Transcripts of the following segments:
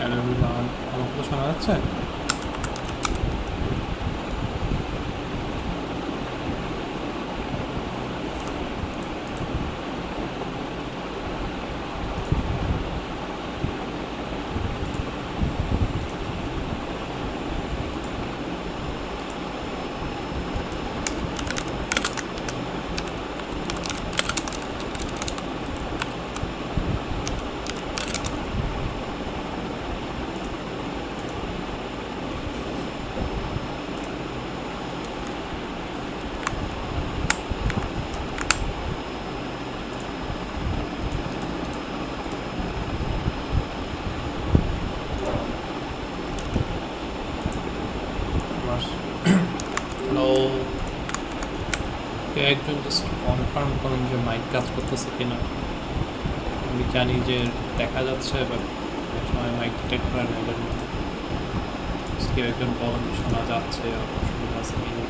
Hello everyone, আমার কথা শোনা যাচ্ছে? হ্যালো, কেউ একজন জাস্ট কনফার্ম করুন যে মাইক কাজ করতেছে কিনা। আমি জানি যে দেখা যাচ্ছে, বাট অনেক সময় মাইক ডিটেক্ট করে না, এজন্য কেউ একজন বলেন যে শোনা যাচ্ছে, অসুবিধা আছে কিনা।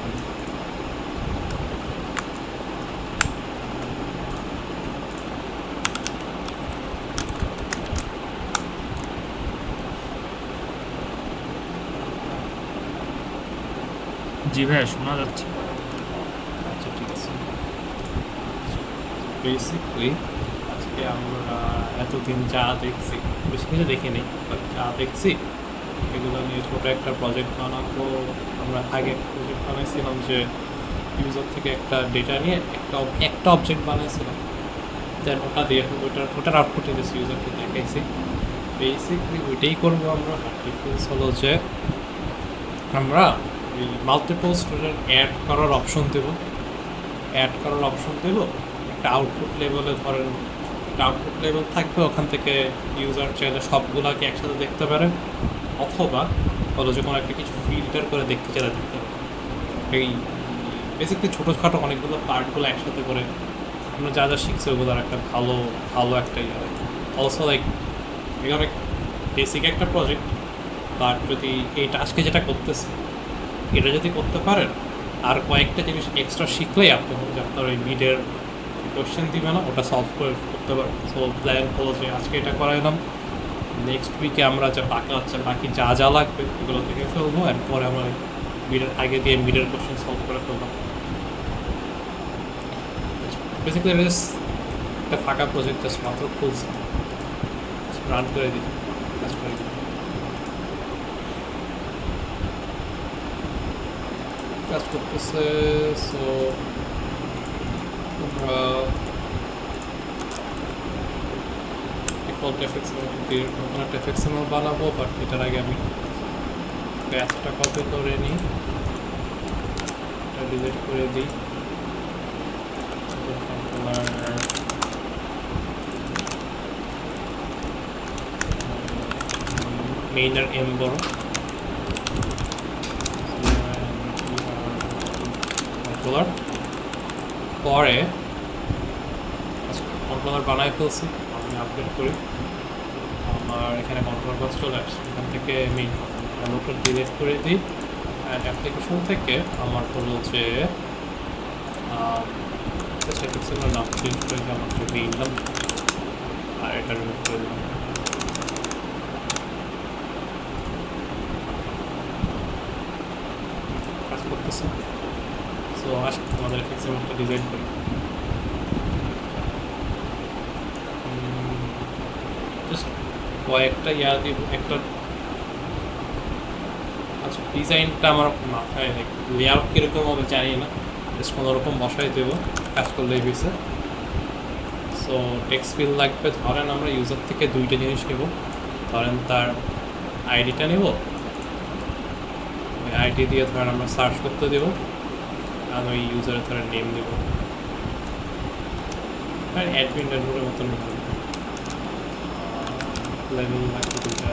জি ভাইয়া, শোনা যাচ্ছে। আচ্ছা, ঠিক আছে। বেসিকলি আজকে আমরা এতদিন যা দেখছি, বেশি কিছু দেখিনি, বাট যা দেখছি এগুলো নিয়ে ছোটো একটা প্রজেক্ট বানাবো। আমরা আগে একটা প্রজেক্ট বানাইছিলাম যে ইউজার থেকে একটা ডেটা নিয়ে একটা অবজেক্ট বানাইছিলাম, দেন ওটা দিয়ে ওটার আউটপুটে দিয়েছি, ইউজারকে দেখাইছি। বেসিকলি ওইটাই করবো আমরা। ডিফারেন্স হলো যে আমরা ওই মাল্টিপল স্টুডেন্ট অ্যাড করার অপশন দেবো। একটা আউটপুট লেভেলে ধরেন একটা আউটপুট লেভেল থাকবে, ওখান থেকে ইউজার চাইলে সবগুলাকে একসাথে দেখতে পারে, অথবা হলো যে কোনো একটা কিছু ফিল্টার করে দেখতে চাইলে দেখতে পারে। এই বেসিকলি ছোটোখাটো অনেকগুলো পার্টগুলো একসাথে করে আমরা যা যা শিখছি ওগুলোর একটা ভালো ভালো একটা ইয়ে। অলসো লাইক এটা অনেক বেসিক একটা প্রজেক্ট, বাট যদি এই টাস্কে যেটা করতেছে এটা যদি করতে পারেন, আর কয়েকটা জিনিস এক্সট্রা শিখলেই আপনি যে আপনার ওই মিডের কোয়েশ্চেন দিবে না, ওটা সলভ করতে পারবেন। সো প্ল্যান হলো যে আজকে এটা করাইলাম, নেক্সট উইকে আমরা যা বাকি যা যা লাগবে এগুলো থেকে ফেলবো, এরপরে আমরা মিডের আগে দিয়ে মিডের কোয়েশ্চেন সলভ করে ফেললাম। বেসিক্যালি একটা ফাঁকা প্রজেক্ট জাস্ট মাত্র খুলছে, রান করে দিই, কাজ করে দিই, কাজ করতেছে। সো আমরা ডিফল্ট এফএক্সএমএল নতুন একটা এফএক্সএমএল বানাবো, বাট এটার আগে আমি ব্যাচটা কপি করে নিই, এটা ডিলিট করে দিই। মেইনের এম বড় কন্ট্রোলার, পরে কন্ট্রোলার বানাই ফেলছি, আমি আপডেট করি। আমার এখানে কন্ট্রোলার বক্স চলে আসছে, এখান থেকে মেইন ওটা ডিলিট করে দিই। অ্যান্ড অ্যাপ্লিকেশন থেকে আমার হলো যে এফএক্সএমএল নাম চেঞ্জ করে দিয়ে আমার যে মেইন নাম, আর এটা রিমুভ করে দিলাম। কাজ করতেছে। সো আসলে আমাদের এফএক্সএমএলটা ডিজাইন করি। জাস্ট কয়েকটা ইয়া দিব, একটা আচ্ছা ডিজাইনটা আমার মাথায় নেই, লেআউট কীরকম হবে জানি না, জাস্ট কোনোরকম বসাই দেবো, কাজ করলেই হয়েছে। সো টেক্সট ফিল লাগবে, ধরেন আমরা ইউজার থেকে দুইটা জিনিস নেব। ধরেন তার আইডিটা নেব, ওই আইডি দিয়ে ধরেন আমরা সার্চ করতে দেবো, আর ওই ইউজারের ধরেন নেম দেবো, আর অ্যাডমিন ড্যাশবোর্ডের মতন লেভেল লাগবে দুইটা।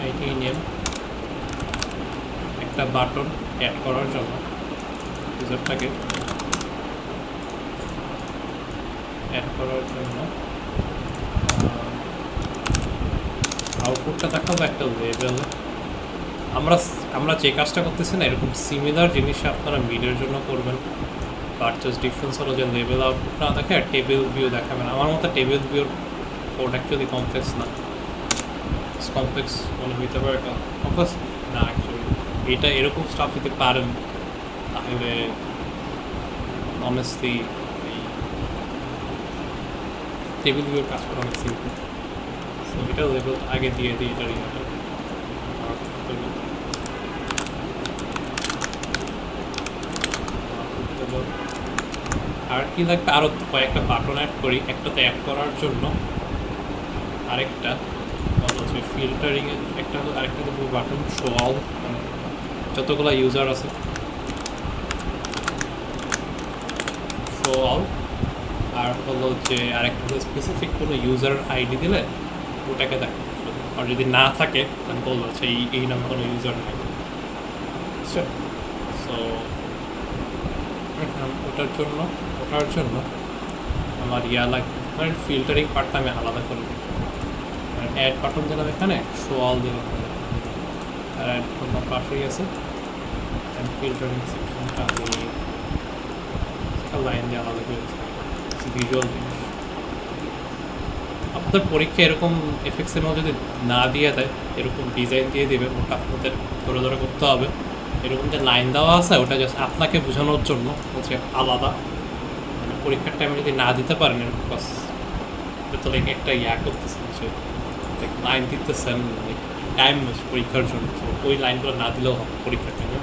আইডি নেম, একটা বাটন অ্যাড করার জন্য ইউজারটাকে অ্যাড করার জন্য আউটপুটটা দেখাবো একটা লেভেল। আমরা আমরা যে কাজটা করতেছি না, এরকম সিমিলার জিনিস আপনারা মিডের জন্য করবেন। বাট জাস্ট ডিফারেন্স হলো যে লেভেল আউটপুট না দেখে আর টেবিল ভিউ দেখাবেন। আমার মতো টেবিল ভিউর কোড অ্যাকচুয়ালি কমপ্লেক্স না, কমপ্লেক্স মনে হইতে পারে, এটা কমপ্লেক্স না অ্যাকচুয়ালি। এটা এরকম স্টাফ দিতে পারেন তাহলে অনেস্টলি এই টেবিল ভিউর কাজ করা অনেক সিম্পল। সো এটা লেভেল আগে দিয়ে দিই, এটার ইয়েটা আর কি লাগবে, আরও কয়েকটা বাটন অ্যাড করি। একটাতে অ্যাড করার জন্য আরেকটা হচ্ছে ফিল্টারিংয়ের একটা হলো, আরেকটা দেবো বাটন শো অল, মানে যতগুলো ইউজার আছে শো অল। আর হলো যে আরেকটা হলো স্পেসিফিক কোনো ইউজার আইডি দিলে ওটাকে দেখো, আর যদি না থাকে তাহলে বলবো হচ্ছে এই নামে কোনো ইউজার নেই। সো ওটার জন্য আমার লাগবে, মানে ফিল্টারিং পার্টটা আমি আলাদা করে দিই। অ্যাড বাটন দিলাম এখানে, শো অল দিলাম, আর অ্যাড করলাম পাশেই আছে। ফিল্টারিং সেকশনটা আমি লাইন দিয়ে আলাদা করে দিচ্ছি, ভিজুয়াল জিনিস। আপনাদের পরীক্ষা এরকম এফেক্টসের মধ্যে যদি না দিয়ে দেয়, এরকম ডিজাইন দিয়ে দেবে, ওটা আপনাদের ধরে ধরে করতে হবে। এরকম যে লাইন দেওয়া আছে ওটা জাস্ট আপনাকে বোঝানোর জন্য হচ্ছে আলাদা, মানে পরীক্ষার টাইমে যদি না দিতে পারেন এরকম বাস তো লাইক একটা করতেছেন যে লাইন দিতেছেন টাইম পরীক্ষার জন্য, ওই লাইনগুলো না দিলেও হবে পরীক্ষার টাইমে।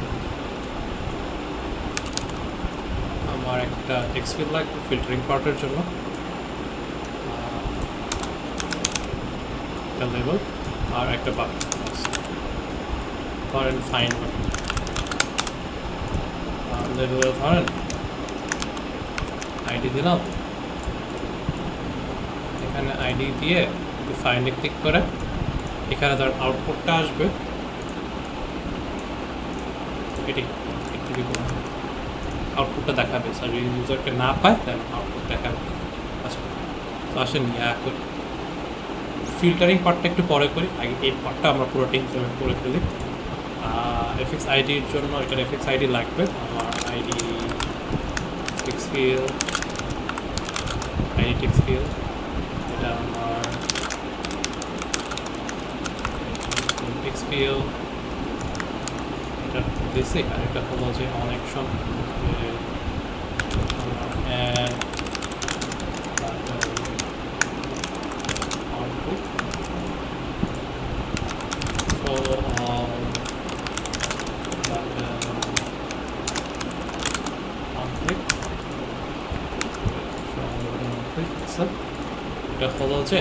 আমার একটা টেক্সট ফিল্ড লাগবে ফিল্টারিং পার্টের জন্য, একটা লেভেল আর একটা বাটন, ধরেন ফাইন বাটন। লেভেলে ধরেন আইডি দিলাম, এখানে আইডি দিয়ে একটু ফাইন্ডে ক্লিক করে এখানে ধর আউটপুটটা আসবে, এটি একটু আউটপুটটা দেখাবে। স্যার যদি ইউজারকে না পায় তাহলে আউটপুট দেখাবে। আচ্ছা তো আসেন করি ফিল্টারিং পার্টটা একটু পরে করি, আগে এই পার্টটা আমরা পুরোটা ইমপ্লিমেন্ট করে ফেলি। এফএক্স আইডির জন্য এটার এফএক্স আইডি লাগবে। আমার আইডি টেক্সট ফিল্ড, এটা আমার টেক্সট ফিল্ড, এটা বেসিক। আর এটা হলো যে অনেকশন এটা হলো যে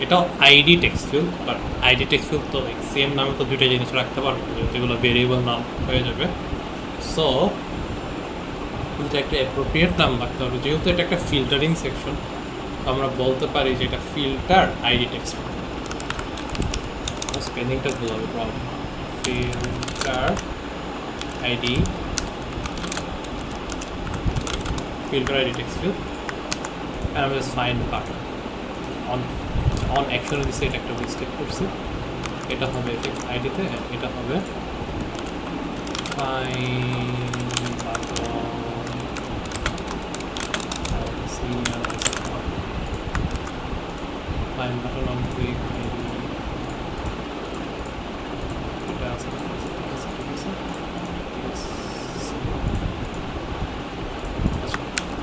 এটা ID text field, but ID text field তো সেম নামে তো দুইটা জিনিস রাখতে পারবো, যেহেতু এগুলো ভেরিয়েবল নাম হয়ে যাবে। সো এটা একটা অ্যাপ্রোপ্রিয়েট নাম রাখতে হবে, যেহেতু এটা একটা ফিল্টারিং সেকশন। আমরা বলতে পারি যে এটা ফিল্টার আইডি টেক্সট ফিল্ড। স্পেলিংটা ভুল হবে, problem. Filter ID text field, and I'm just find part on action দিছে, এটা একটা মিস্টেক করছি। এটা হবে টেক্সট আইডিতে, এটা হবে ফাইন বাটন অন ক্লিক। এটা আছে,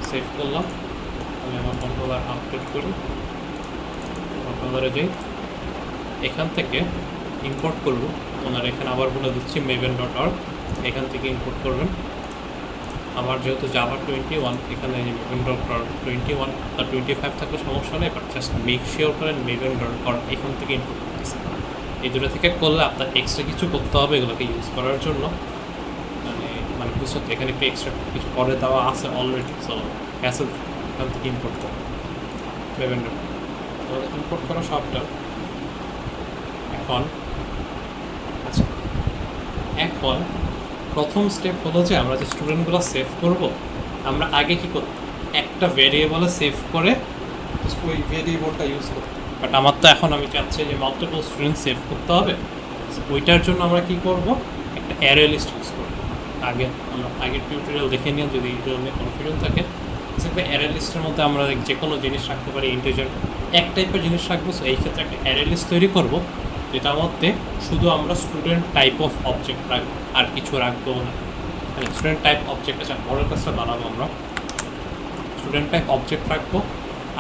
সেভ করলাম। আমি আমার কন্ট্রোলার আপডেট করি, কন্ট্রোলারে যাই, এখান থেকে ইম্পোর্ট করব। ওনার এখানে আবার বলে দিচ্ছি maven.org, এখান থেকে ইম্পোর্ট করবেন। আমার যেহেতু জাভা 21, এখানে maven.org 21 আর 25 থাকলে সমস্যা নেই, বাট জাস্ট মেক শিওর করেন maven.org এখান থেকে ইম্পোর্ট করতেছে। এই দুটো থেকে করলে আপনার এক্সট্রা কিছু করতে হবে এগুলোকে ইউজ করার জন্য, মানে বুঝছো তো, এখানে একটু এক্সট্রা কিছু করে দেওয়া আছে অলরেডি। সো ক্যাসেল এখান থেকে ইম্পোর্ট করবো maven.org, ইম্পোর্ট করা সবটা। এখন প্রথম স্টেপ হলো যে আমরা যে স্টুডেন্টগুলো সেভ করব, আমরা আগে কী করব, একটা ভেরিয়েবলে সেভ করে ওই ভেরিয়েবলটা ইউজ করব। বাট আমার তো এখন আমি চাচ্ছি যে মাল্টিপল স্টুডেন্ট সেভ করতে হবে। So, ওইটার জন্য আমরা কি করব, একটা অ্যারে লিস্ট ইউজ করব। আমরা আগের টিউটোরিয়াল দেখে নিয়ে যদি এই ধরনের কনফিউশন থাকে, সেক্ষেত্রে অ্যারে লিস্টের মধ্যে আমরা যে কোনো জিনিস রাখতে পারি, ইন্টিজার এক টাইপের জিনিস রাখবো। সো এই ক্ষেত্রে একটা অ্যারে লিস্ট তৈরি করব, যেটার মধ্যে শুধু আমরা স্টুডেন্ট টাইপ অফ অবজেক্ট রাখবো, আর কিছু রাখবো না। মানে স্টুডেন্ট টাইপ অবজেক্ট, আচ্ছা মডেল ক্লাসটা বানাবো আমরা, স্টুডেন্ট টাইপ অবজেক্ট রাখবো,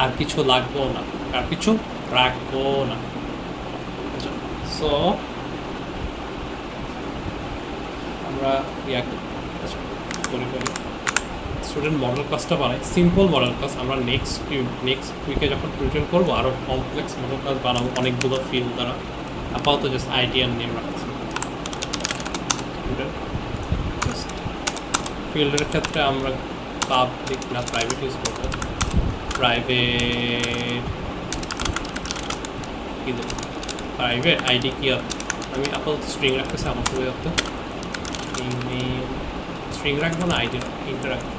আর কিছু লাগবো না, আর কিছু রাখবো না। সো আমরা স্টুডেন্ট মডেল ক্লাসটা বানাই, সিম্পল মডেল ক্লাস। আমরা নেক্সট উইকে যখন টিউটোরিয়াল করবো আরও কমপ্লেক্স মডেল ক্লাস বানাবো অনেকগুলো ফিল্ড দ্বারা। আপাতত জাস্ট আইডি আর নেম রাখছি। স্টুডেন্ট ফিল্ডের ক্ষেত্রে আমরা পাবলিক না প্রাইভেট ইউজ করবো। প্রাইভেট আইডি কি আমি আপাতত স্ট্রিং রাখতেছি আমার সুবিধার্থে। স্ট্রিং রাখবো না, আইডি ইন্টার রাখবো,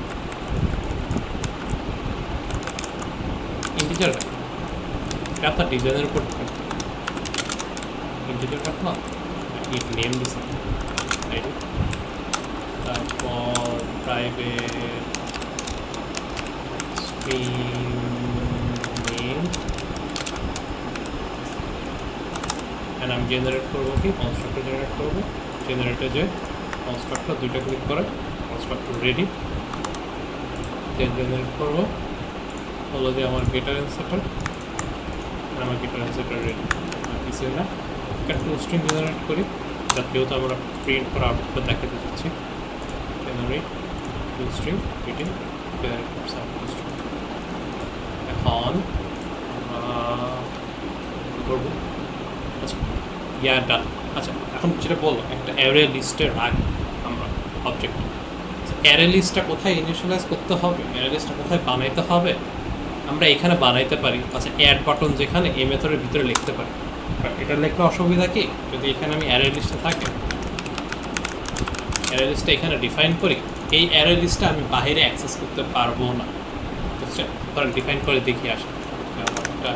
ইন্টিজার রাখবো। এটা আপনার ডিজাইনের উপর ইন্টিজার রাখলাম, নেম দিচ্ছি আইডি, তারপর প্রাইভেট স্ট্রিং নেম, অ্যান্ড আমি জেনারেট করবো কি কনস্ট্রাক্টর জেনারেট করবো। জেনারেটে যে কনস্ট্রাক্টর দুইটা ক্লিক করে কনস্ট্রাক্টর রেডি, জেনারেট করবো হলো যে আমার গেটার অ্যান্সারটা, আমার গেটার অ্যান্সারটা রেডি। কিছু না, একটা টু স্ট্রিং জেনারেট করি, যেহেতু আমরা প্রিন্ট করা আউটপুটটা দেখাতে চাচ্ছি। Generate two string printing generate করছে টু স্ট্রিং। এখন করবো আচ্ছা ডান। আচ্ছা এখন যেটা বলবো, একটা অ্যারে লিস্টে রাখ আমরা অবজেক্ট। অ্যারে লিস্টটা কোথায় ইনিশিয়ালাইজ করতে হবে, অ্যারে লিস্টটা কোথায় বানাইতে হবে, আমরা এখানে বানাইতে পারি। আচ্ছা অ্যাড বাটন যেখানে এই মেথডের ভিতরে লিখতে পারি। এটা লিখলে অসুবিধা কি, যদি এখানে আমি অ্যারে লিস্টে থাকে, অ্যারে লিস্টটা এখানে ডিফাইন করি, এই অ্যারে লিস্টটা আমি বাইরে অ্যাক্সেস করতে পারবো না। বুঝছেন, কারণ ডিফাইন করে দেখি আসে একটা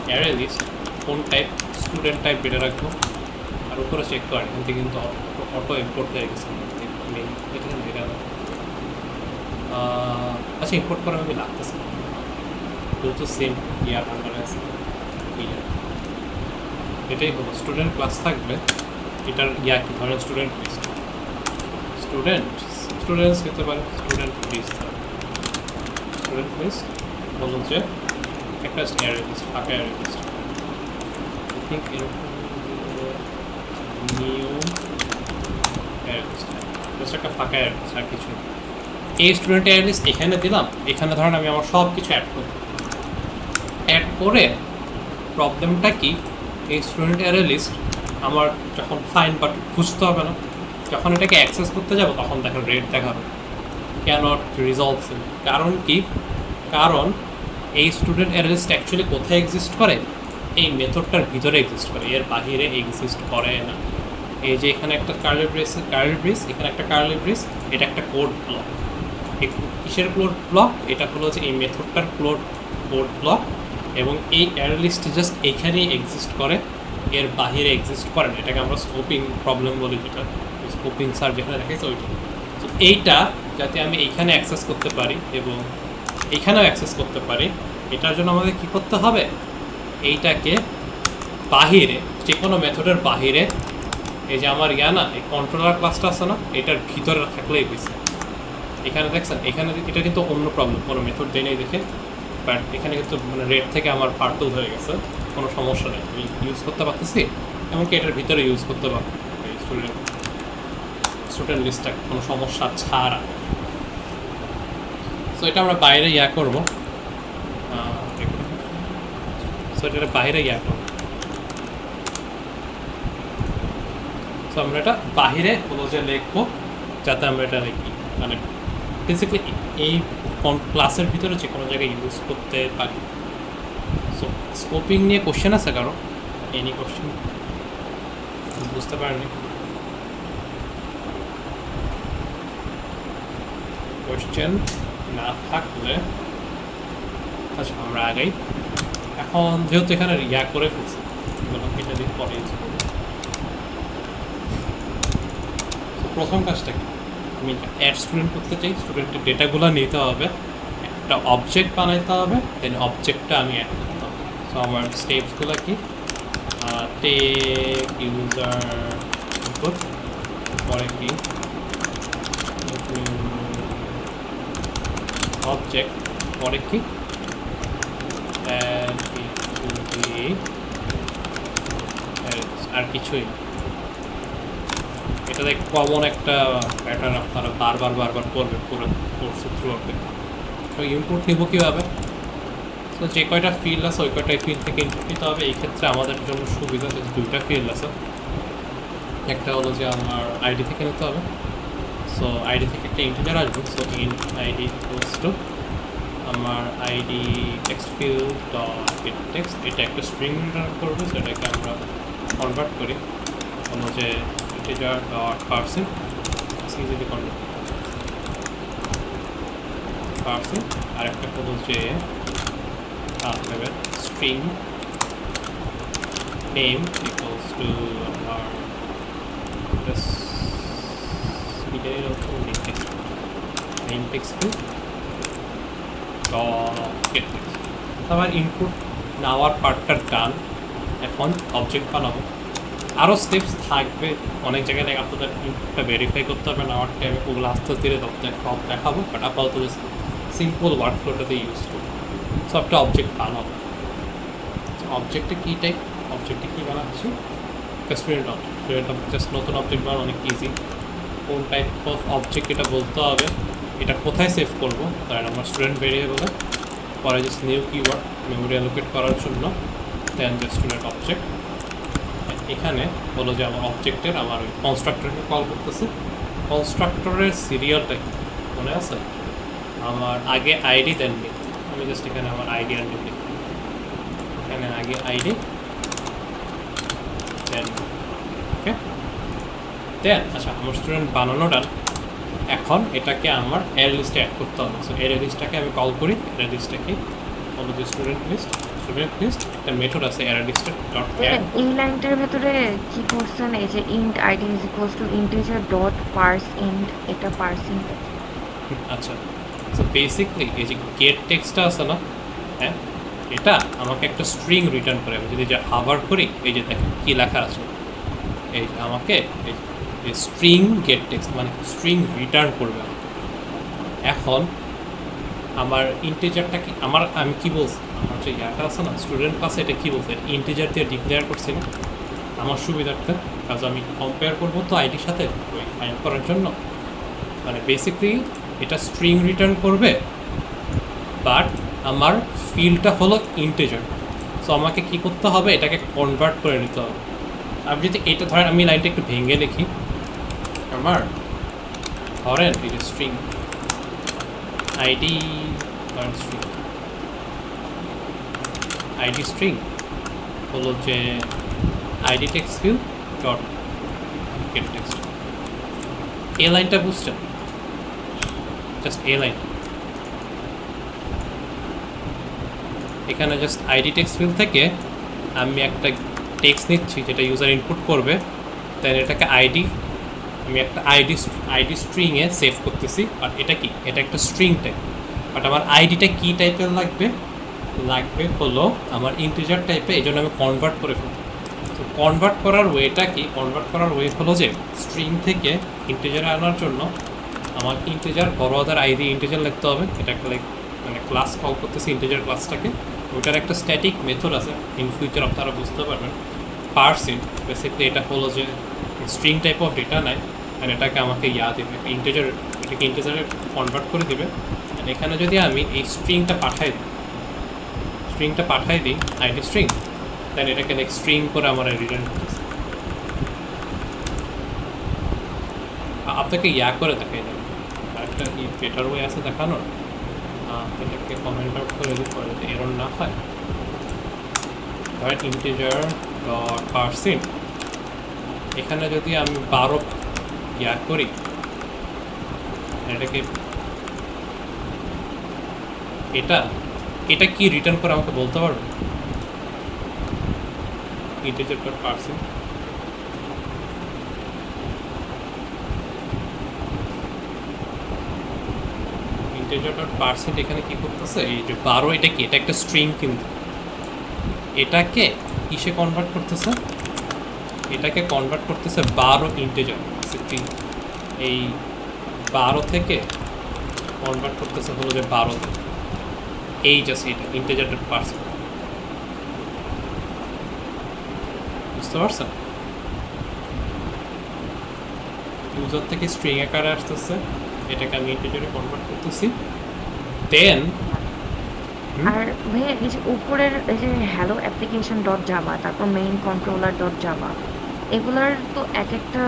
অ্যারে লিস্ট কোন টাইপ, স্টুডেন্ট টাইপ এটা রাখবো, আর উপরে চেক করে এখান থেকে কিন্তু অটো ইম্পোর্ট হয়ে গেছে। আচ্ছা ইম্পোর্ট করা আমি লাগতেছে না, যেহেতু সেম ইয়ার আন্ডারে আছে। এটাই হলো স্টুডেন্ট ক্লাস থাকবে, এটার ইয়া কি ধরেন স্টুডেন্ট লিস্ট, স্টুডেন্টস হতে পারে স্টুডেন্ট লিস্ট বলুন যে একটা অ্যারে লিস্ট, ফাঁকা অ্যারে লিস্ট। আই থিঙ্ক এরকম নিউ অ্যারে লিস্ট, জাস্ট একটা ফাঁকা অ্যারে লিস্ট আর কিছু। এই স্টুডেন্ট অ্যারে লিস্ট এখানে দিলাম, এখানে ধরেন আমি আমার সব কিছু অ্যাড করব। অ্যাড করে প্রবলেমটা কি, এই স্টুডেন্ট অ্যারে লিস্ট আমার যখন ফাইন বাটন খুঁজতে হবে না, যখন এটাকে অ্যাক্সেস করতে যাব তখন দেখেন রেড দেখাবে ক্যানট রিজলভ। কারণ কি, কারণ এই স্টুডেন্ট অ্যারে লিস্ট অ্যাকচুয়ালি কোথায় এক্সিস্ট করে, এই মেথডটার ভিতরে এক্সিস্ট করে, এর বাহিরে এক্সিস্ট করে না। এই যে এখানে একটা কার্লি ব্রেস, এখানে একটা কার্লি ব্রেস, এটা একটা কোড ব্লক। কিসের কোড ব্লক, এটা হলো যে এই মেথডটার কোড ব্লক, এবং এই অ্যারে লিস্ট জাস্ট এখানেই এক্সিস্ট করে, এর বাহিরে এক্সিস্ট করে না। এটাকে আমরা স্কোপিং প্রবলেম বলি, যেটা স্কোপিং স্যার যেখানে দেখেছে ওইটা। তো এইটা যাতে আমি এইখানে অ্যাক্সেস করতে পারি এবং এইখানেও অ্যাক্সেস করতে পারি, এটার জন্য আমাদের কী করতে হবে, এইটাকে বাহিরে যে কোনো মেথডের বাহিরে, এই যে আমার না এই কন্ট্রোলার ক্লাসটা আছে না, এটার ভিতরে থাকলেই হয়েছে। এখানে দেখছেন, এখানে এটা কিন্তু অন্য প্রবলেম, কোনো মেথড দেয় নেই দেখে, বাট এখানে কিন্তু মানে রেড থেকে আমার পার্টল হয়ে গেছে, কোনো সমস্যা নেই, আমি ইউজ করতে পারতেছি, এমনকি এটার ভিতরে ইউজ করতে পারবো এই স্টুডেন্ট লিস্টটা কোনো সমস্যা ছাড়া। সো এটা আমরা বাইরে করবো, সো এটা বাইরে করবো। সো আমরা এটা বাহিরে হলো যে লিখবো, যাতে আমরা এটা লিখি মানে বেসিক্যালি এই ক্লাসের ভিতরে যে কোনো জায়গায় ইউজ করতে পারি। সো স্কোপিং নিয়ে কোশ্চেন আছে কারো, এনি কোশ্চেন বুঝতে পারেনি? কোশ্চেন না থাকলে আচ্ছা আমরা আগেই এখন যেহেতু এখানে করে ফেলছি, বললাম এটা দিয়ে পরে ইউজ করবো। তো প্রথম কাজটা কি, আমি অ্যাড স্টুডেন্ট করতে চাই, স্টুডেন্টের ডেটাগুলো নিতে হবে, একটা অবজেক্ট বানাইতে হবে, দেন অবজেক্টটা আমি অ্যাড করতে হবে। সো আমার স্টেপসগুলো কি, টেক ইউজার ইনপুট, পরে কি অবজেক্ট, পরে কি add into the arrays, আর কিছুই না। এটা দেখ কমন একটা প্যাটার্ন আপনারা বারবার করবে পুরো কোর্সে থ্রু হবে। তো ইনপুট নিব কীভাবে, তো যে কয়টা ফিল্ড আছে ওই কয়টা ফিল্ড থেকে ইনপুট নিতে হবে। এই ক্ষেত্রে আমাদের জন্য সুবিধা যে দুইটা ফিল্ড আছে, একটা হলো যে আমার আইডি থেকে নিতে হবে। সো আইডি থেকে একটা ইন্টিজার আসবে, so int ID equals to আমার ID text field dot get text, এটা একটা স্ট্রিং রিটার্ন করবে, সেটাকে আমরা কনভার্ট করি হলো যে integer dot parse int, easily convert parse int. আর একটা হলো যে আপনাদের স্ট্রিং নেম ইকুয়ালস টু আমার name text field get text. আমার ইনপুট নেওয়ার পার্টটা ডান, এখন অবজেক্ট বানাবো। আরও স্টেপস থাকবে অনেক জায়গায়, আপনাদের ইনপুটটা ভেরিফাই করতে হবে নেওয়ার টাইমে, ওগুলো আস্তে ধীরে সব দেখাবো, বাট আপাতত সিম্পল ওয়ার্ক ফ্লোটাতে ইউজ করবো। সো একটা অবজেক্ট বানাবো। অবজেক্টে কী টাইপ, অবজেক্টে কী বানাচ্ছি, student object. Student object just নতুন অবজেক্ট বানানো অনেক ইজি। কোন টাইপ অফ অবজেক্ট এটা বলতে হবে, এটা কোথায় সেভ করবো, কারণ আমার স্টুডেন্ট ভেরিয়েবলে, পরে just new keyword memory allocate করার জন্য, দেন যে স্টুডেন্ট অবজেক্ট। এখানে হলো যে আমার অবজেক্টের আমার ওই কনস্ট্রাক্টরকে কল করতেছে। কনস্ট্রাক্টরের সিরিয়ালটা কি মনে আছে, আমার আগে আইডি দেন নেই, আমি জাস্ট এখানে আমার আইডি আর নেই, এখানে আগে আইডি দেন ওকে দেন। আচ্ছা, আমার স্টুডেন্ট বানানো ডান, এখন এটাকে আমার অ্যারে লিস্টে অ্যাড করতে হবে। সো অ্যারে লিস্টটাকে আমি কল করি, অ্যারে লিস্টটাকে হলো যে স্টুডেন্ট লিস্ট একটা মেথড আছে অ্যারে লিস্টের ডট অ্যাড। এই লাইনটার ভেতরে কি করছেন, এই যে int ID is equals to integer dot purse int, এটা পার্সিং। আচ্ছা, সো বেসিকলি এই যে গেট টেক্সটটা আছে না, হ্যাঁ, এটা আমাকে একটা স্ট্রিং রিটার্ন করে। আমি যদি যে হাভার করি, এই যে দেখেন কী লেখা আছে, এই যে আমাকে এই স্ট্রিং গেট টেক্সট মানে স্ট্রিং রিটার্ন করবে। এখন আমার ইন্টিজারটা কি, আমি কি বলছি, আমার যে ইয়াটা আছে না স্টুডেন্ট ক্লাসে, এটা কী বলছে, ইন্টিজার দিয়ে ডিক্লেয়ার করছি না আমার সুবিধার্থে, কাজ আমি কম্পেয়ার করবো তো আইডির সাথে ওই ফাইন্ড করার জন্য। মানে বেসিকলি এটা স্ট্রিং রিটার্ন করবে, বাট আমার ফিল্ডটা হলো ইন্টিজার। সো আমাকে কি করতে হবে, এটাকে কনভার্ট করে নিতে হবে। আমি যদি এটা ধরেন, আমি লাইনটা একটু ভেঙে লিখি, আমার ধরেন এই যে string ID string ID string হলো যে ID text field dot get text. এই লাইনটা বুঝছেন, জাস্ট এই লাইন, এখানে জাস্ট আইডি টেক্সট ফিল্ড থেকে আমি একটা টেক্সট নিচ্ছি যেটা ইউজার ইনপুট করবে, দেন এটাকে আমি একটা আইডি স্ট্রিংয়ে সেভ করতেছি। আর এটা কি, এটা একটা স্ট্রিং টাইপ, বাট আমার আইডিটা কী টাইপের লাগবে হলো আমার ইন্টিজার টাইপে, এই জন্য আমি কনভার্ট করে ফেলবো। তো কনভার্ট করার ওয়েটা কি, কনভার্ট করার ওয়ে হলো যে স্ট্রিং থেকে ইন্টিজারে আনার জন্য আমার ইন্টিজার বড় হাতের আইডি ইন্টিজার লিখতে হবে। এটা একটা মানে ক্লাস কল করতেছি ইন্টিজার ক্লাসটাকে, ওইটার একটা স্ট্যাটিক মেথড আছে, ইন ফিউচার আপনারা বুঝতে পারবেন। পার্সিং বেসিকলি এটা হলো যে স্ট্রিং টাইপ অফ ডেটা নেয়, আর এটাকে আমাকে দেবে এটাকে ইন্টিজারে কনভার্ট করে দিবে। আর এখানে যদি আমি এই স্ট্রিংটা পাঠাই দিই আইডি স্ট্রিং, দেন এটাকে স্ট্রিং করে আমার রিটার্ন করতেছে। আপনাকে করে দেখাই দেবে, আরেকটা বেটার ওয়ে আছে দেখানোর, এটাকে কমেন্ট আউট করে দিতে পারে যাতে এরর না হয়। ধরেন ইন্টিজার ডট পার্সেন্ট, এখানে যদি আমি 12 করি, এটাকে এটা কি রিটার্ন করে আমাকে বলতে পারবে? Integer dot percent. Integer dot percent এখানে কি করতেছে, এই যে 12 এটা কি, এটা একটা স্ট্রিং কিন্তু এটাকে কিসে কনভার্ট করতেছে, এটাকে কনভার্ট করতেছে 12 ইন্টিজার, এই 12 থেকে কনভার্ট করতেছে হলো যে 12 এই জাস্ট এটা ইন্টিজার ডট পার্সেন্ট। বুঝতে পারছেন? ইউজার থেকে স্ট্রিং আকারে আসতেছে, এটাকে আমি ইন্টিজারে কনভার্ট করতেছি, দেন আর ভাইয়া এই যে উপরের এই যে হ্যালো অ্যাপ্লিকেশন ডট জাভা, তারপর মেইন কন্ট্রোলার ডট জাভা, এগুলার তো এক একটা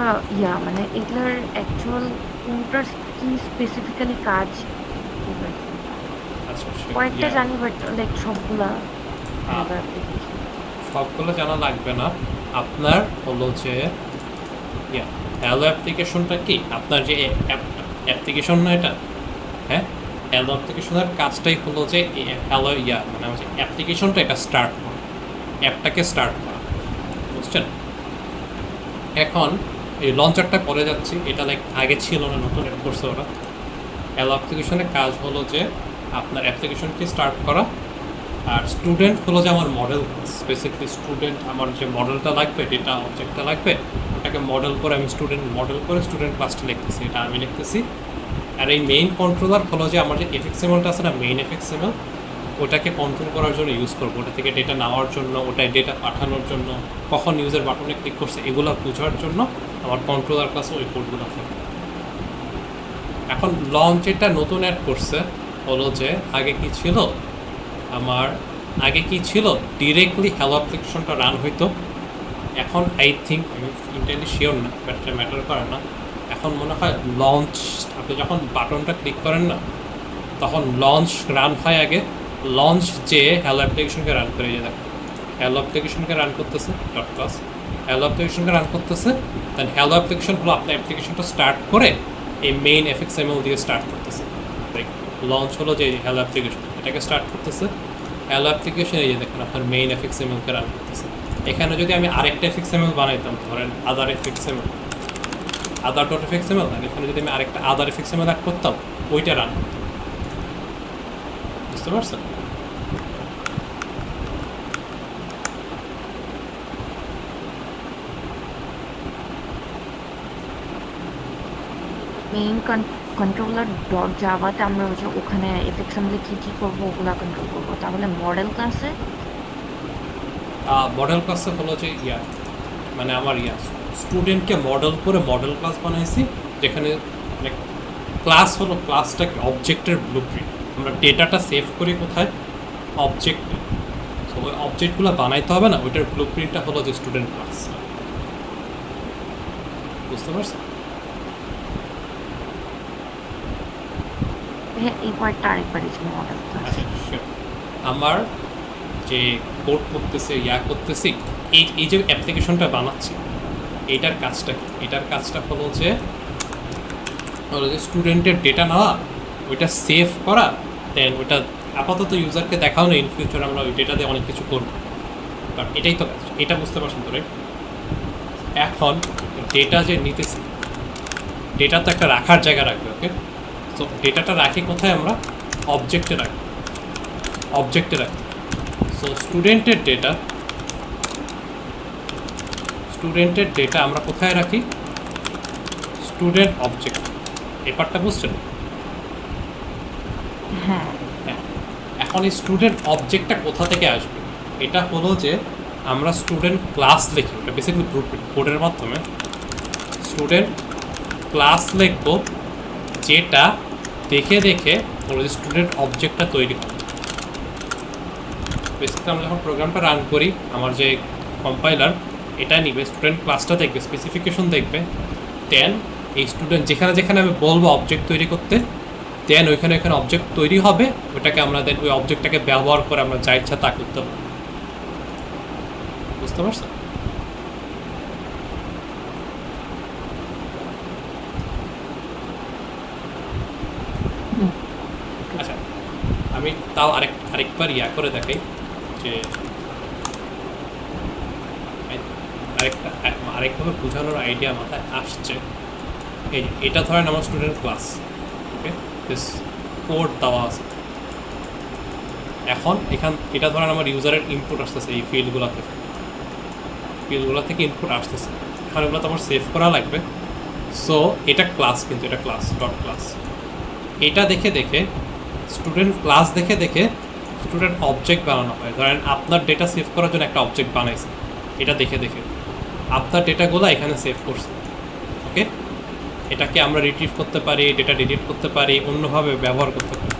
মানে এগুলার অ্যাকচুয়াল কোনটার কি স্পেসিফিক্যালি কাজ করবে? আচ্ছা কয়েকটা জানি বাট লাইক সবগুলা হ্যাঁ। Hello application. সবগুলো জানা লাগবে না। আপনার হলো যে হ্যালো অ্যাপ্লিকেশনটা কি, আপনার যে অ্যাপ্লিকেশন না এটা, হ্যাঁ, হ্যালো অ্যাপ্লিকেশনের কাজটাই হলো যে হ্যালো মানে হচ্ছে অ্যাপ্লিকেশনটা এটা স্টার্ট করা, অ্যাপটাকে স্টার্ট করা, বুঝছেন? এখন এই লঞ্চারটা পরে যাচ্ছি, এটা লাইক আগে ছিল না, নতুন অ্যাড করছে ওরা। হ্যালো অ্যাপ্লিকেশনের কাজ হলো যে আপনার অ্যাপ্লিকেশনকে স্টার্ট করা, আর স্টুডেন্ট হলো যে আমার মডেল, স্পেসিফিক স্টুডেন্ট, আমার যে মডেলটা লাগবে, ডেটা অবজেক্টটা লাগবে, ওটাকে মডেল করে আমি মডেল করে স্টুডেন্ট ক্লাসটা লিখতেছি, এটা আমি লিখতেছি। আর এই মেইন কন্ট্রোলার হলো যে আমার যে এফএক্সএমএলটা আছে না, মেইন এফএক্সএমএল, ওটাকে কন্ট্রোল করার জন্য ইউজ করবো, ওটা থেকে ডেটা নেওয়ার জন্য, ওটায় ডেটা পাঠানোর জন্য, কখন ইউজার বাটনে ক্লিক করছে এগুলো বোঝার জন্য আমার কন্ট্রোলার ক্লাসে ওই কোডগুলো থাকে। এখন লঞ্চ এটা নতুন অ্যাড করছে হলো যে আগে কি ছিল, ডিরেক্টলি হ্যালো অ্যাপ্লিকেশনটা রান হইতো। এখন আই থিঙ্ক, আমি ইন্টারলি শিওর না, বাট এটা ম্যাটার করে না, এখন মনে হয় লঞ্চ, আপনি যখন বাটনটা ক্লিক করেন না, তখন লঞ্চ রান হয় আগে, লঞ্চ যে হ্যালো অ্যাপ্লিকেশনকে রান করে, যে দেখো হ্যালো অ্যাপ্লিকেশনকে রান করতেছে ডট ক্লাস, হ্যালো অ্যাপ্লিকেশনকে রান করতেছে, দেন হ্যালো অ্যাপ্লিকেশন হলো আপনার অ্যাপ্লিকেশনটা স্টার্ট করে এই মেইন এফএক্সএমএল দিয়ে স্টার্ট করতেছে। লাইক লঞ্চ হলো যে হ্যালো অ্যাপ্লিকেশন, এটাকে স্টার্ট করতেছে, হ্যালো অ্যাপ্লিকেশন এই যে দেখেন আপনার মেইন এফএক্সএমএলকে রান করতেছে। এখানে যদি আমি আরেকটা এফএক্সএমএল বানাইতাম, ধরেন আদার এফএক্সএমএল, আদার ডট এফএক্সএমএল, আর এখানে যদি আমি আরেকটা আদার এফএক্সএমএল অ্যাড করতাম, ওইটা রান করতাম। বুঝতে পারছেন? মেইন কন্ট্রোলার ডট জাভাতে আমরা ওই যে ওখানে এফএক্সএমএল কি কি করবো ওগুলা কন্ট্রোল করবো, তাহলে মডেল ক্লাসে মডেল ক্লাসে হলো যে মানে আমার স্টুডেন্টকে মডেল করে মডেল ক্লাস বানাইছি, যেখানে লাইক ক্লাস হলো, ক্লাসটাকে অবজেক্টের ব্লুপ্রিন্ট, আমরা ডেটাটা সেভ করি কোথায়, অবজেক্টে। সো ওই অবজেক্টগুলো বানাইতে হবে না, ওইটার ব্লুপ্রিন্টটা হলো যে স্টুডেন্ট ক্লাস। বুঝতে পারছেন? হ্যাঁ এই পার্টটা আরেকবার মডেল ক্লাস। আচ্ছা sure. আমার যে কোড করতেছে করতেছি, এই যে অ্যাপ্লিকেশনটা বানাচ্ছি, এটার কাজটা কি, এটার কাজটা হলো যে স্টুডেন্টের ডেটা নেওয়া, ওইটা সেভ করা, দেন ওইটা আপাতত ইউজারকে দেখাও না, ইন ফিউচার আমরা ওই ডেটা দিয়ে অনেক কিছু করবো, বাট এটাই তো কাজ, এটা বুঝতে পারছেন তো রাইট? এখন ডেটা যে নিতেছি, ডেটা তো একটা রাখার জায়গা রাখবে, ওকে? তো ডেটাটা রাখি কোথায়, আমরা অবজেক্টে রাখি, সো স্টুডেন্টের ডেটা আমরা কোথায় রাখি, স্টুডেন্ট অবজেক্ট। এই পার্টটা বুঝছেন? হ্যাঁ হ্যাঁ। এখন এই স্টুডেন্ট অবজেক্টটা কোথা থেকে আসবে, এটা হলো যে আমরা স্টুডেন্ট ক্লাস লিখি, এটা বেসিক্যালি কোডের মাধ্যমে স্টুডেন্ট ক্লাস লিখবো, যেটা দেখে ওই স্টুডেন্ট অবজেক্টটা তৈরি করে। বেসিক্যালি আমরা যখন প্রোগ্রামটা রান করি, আমার যে কম্পাইলার এটা নিবে, স্টুডেন্ট ক্লাসটা দেখবে, স্পেসিফিকেশন দেখবে, দেন এই স্টুডেন্ট যেখানে আমি বলবো অবজেক্ট তৈরি করতে, দেন ওইখানে অবজেক্ট তৈরি হবে, ওটাকে আমরা দেন ওই অবজেক্টটাকে ব্যবহার করে আমরা যা ইচ্ছা তা করতে পারবো। বুঝতে পারছো? আচ্ছা, আমি তাও আরেকবার করে দেখাই যে আরেকভাবে বোঝানোর আইডিয়া মাথায় আসছে। এই যে এটা ধরেন আমার student class, okay, this code দেওয়া আছে। এখন এটা ধরেন আমার ইউজারের ইনপুট আসতেছে এই ফিল্ডগুলো থেকে ইনপুট আসতেছে। এখন এগুলো তো আমার সেভ করা লাগবে। সো এটা ক্লাস, কিন্তু এটা ক্লাস ডট ক্লাস। এটা দেখে স্টুডেন্ট ক্লাস দেখে স্টুডেন্ট অবজেক্ট বানানো হয়। ধরেন আপনার ডেটা সেভ করার জন্য একটা অবজেক্ট বানাইছে, এটা দেখে আপনার ডেটাগুলো এখানে সেভ করছে, ওকে। এটাকে আমরা রিট্রিভ করতে পারি, ডেটা ডিলিট করতে পারি, অন্যভাবে ব্যবহার করতে পারি।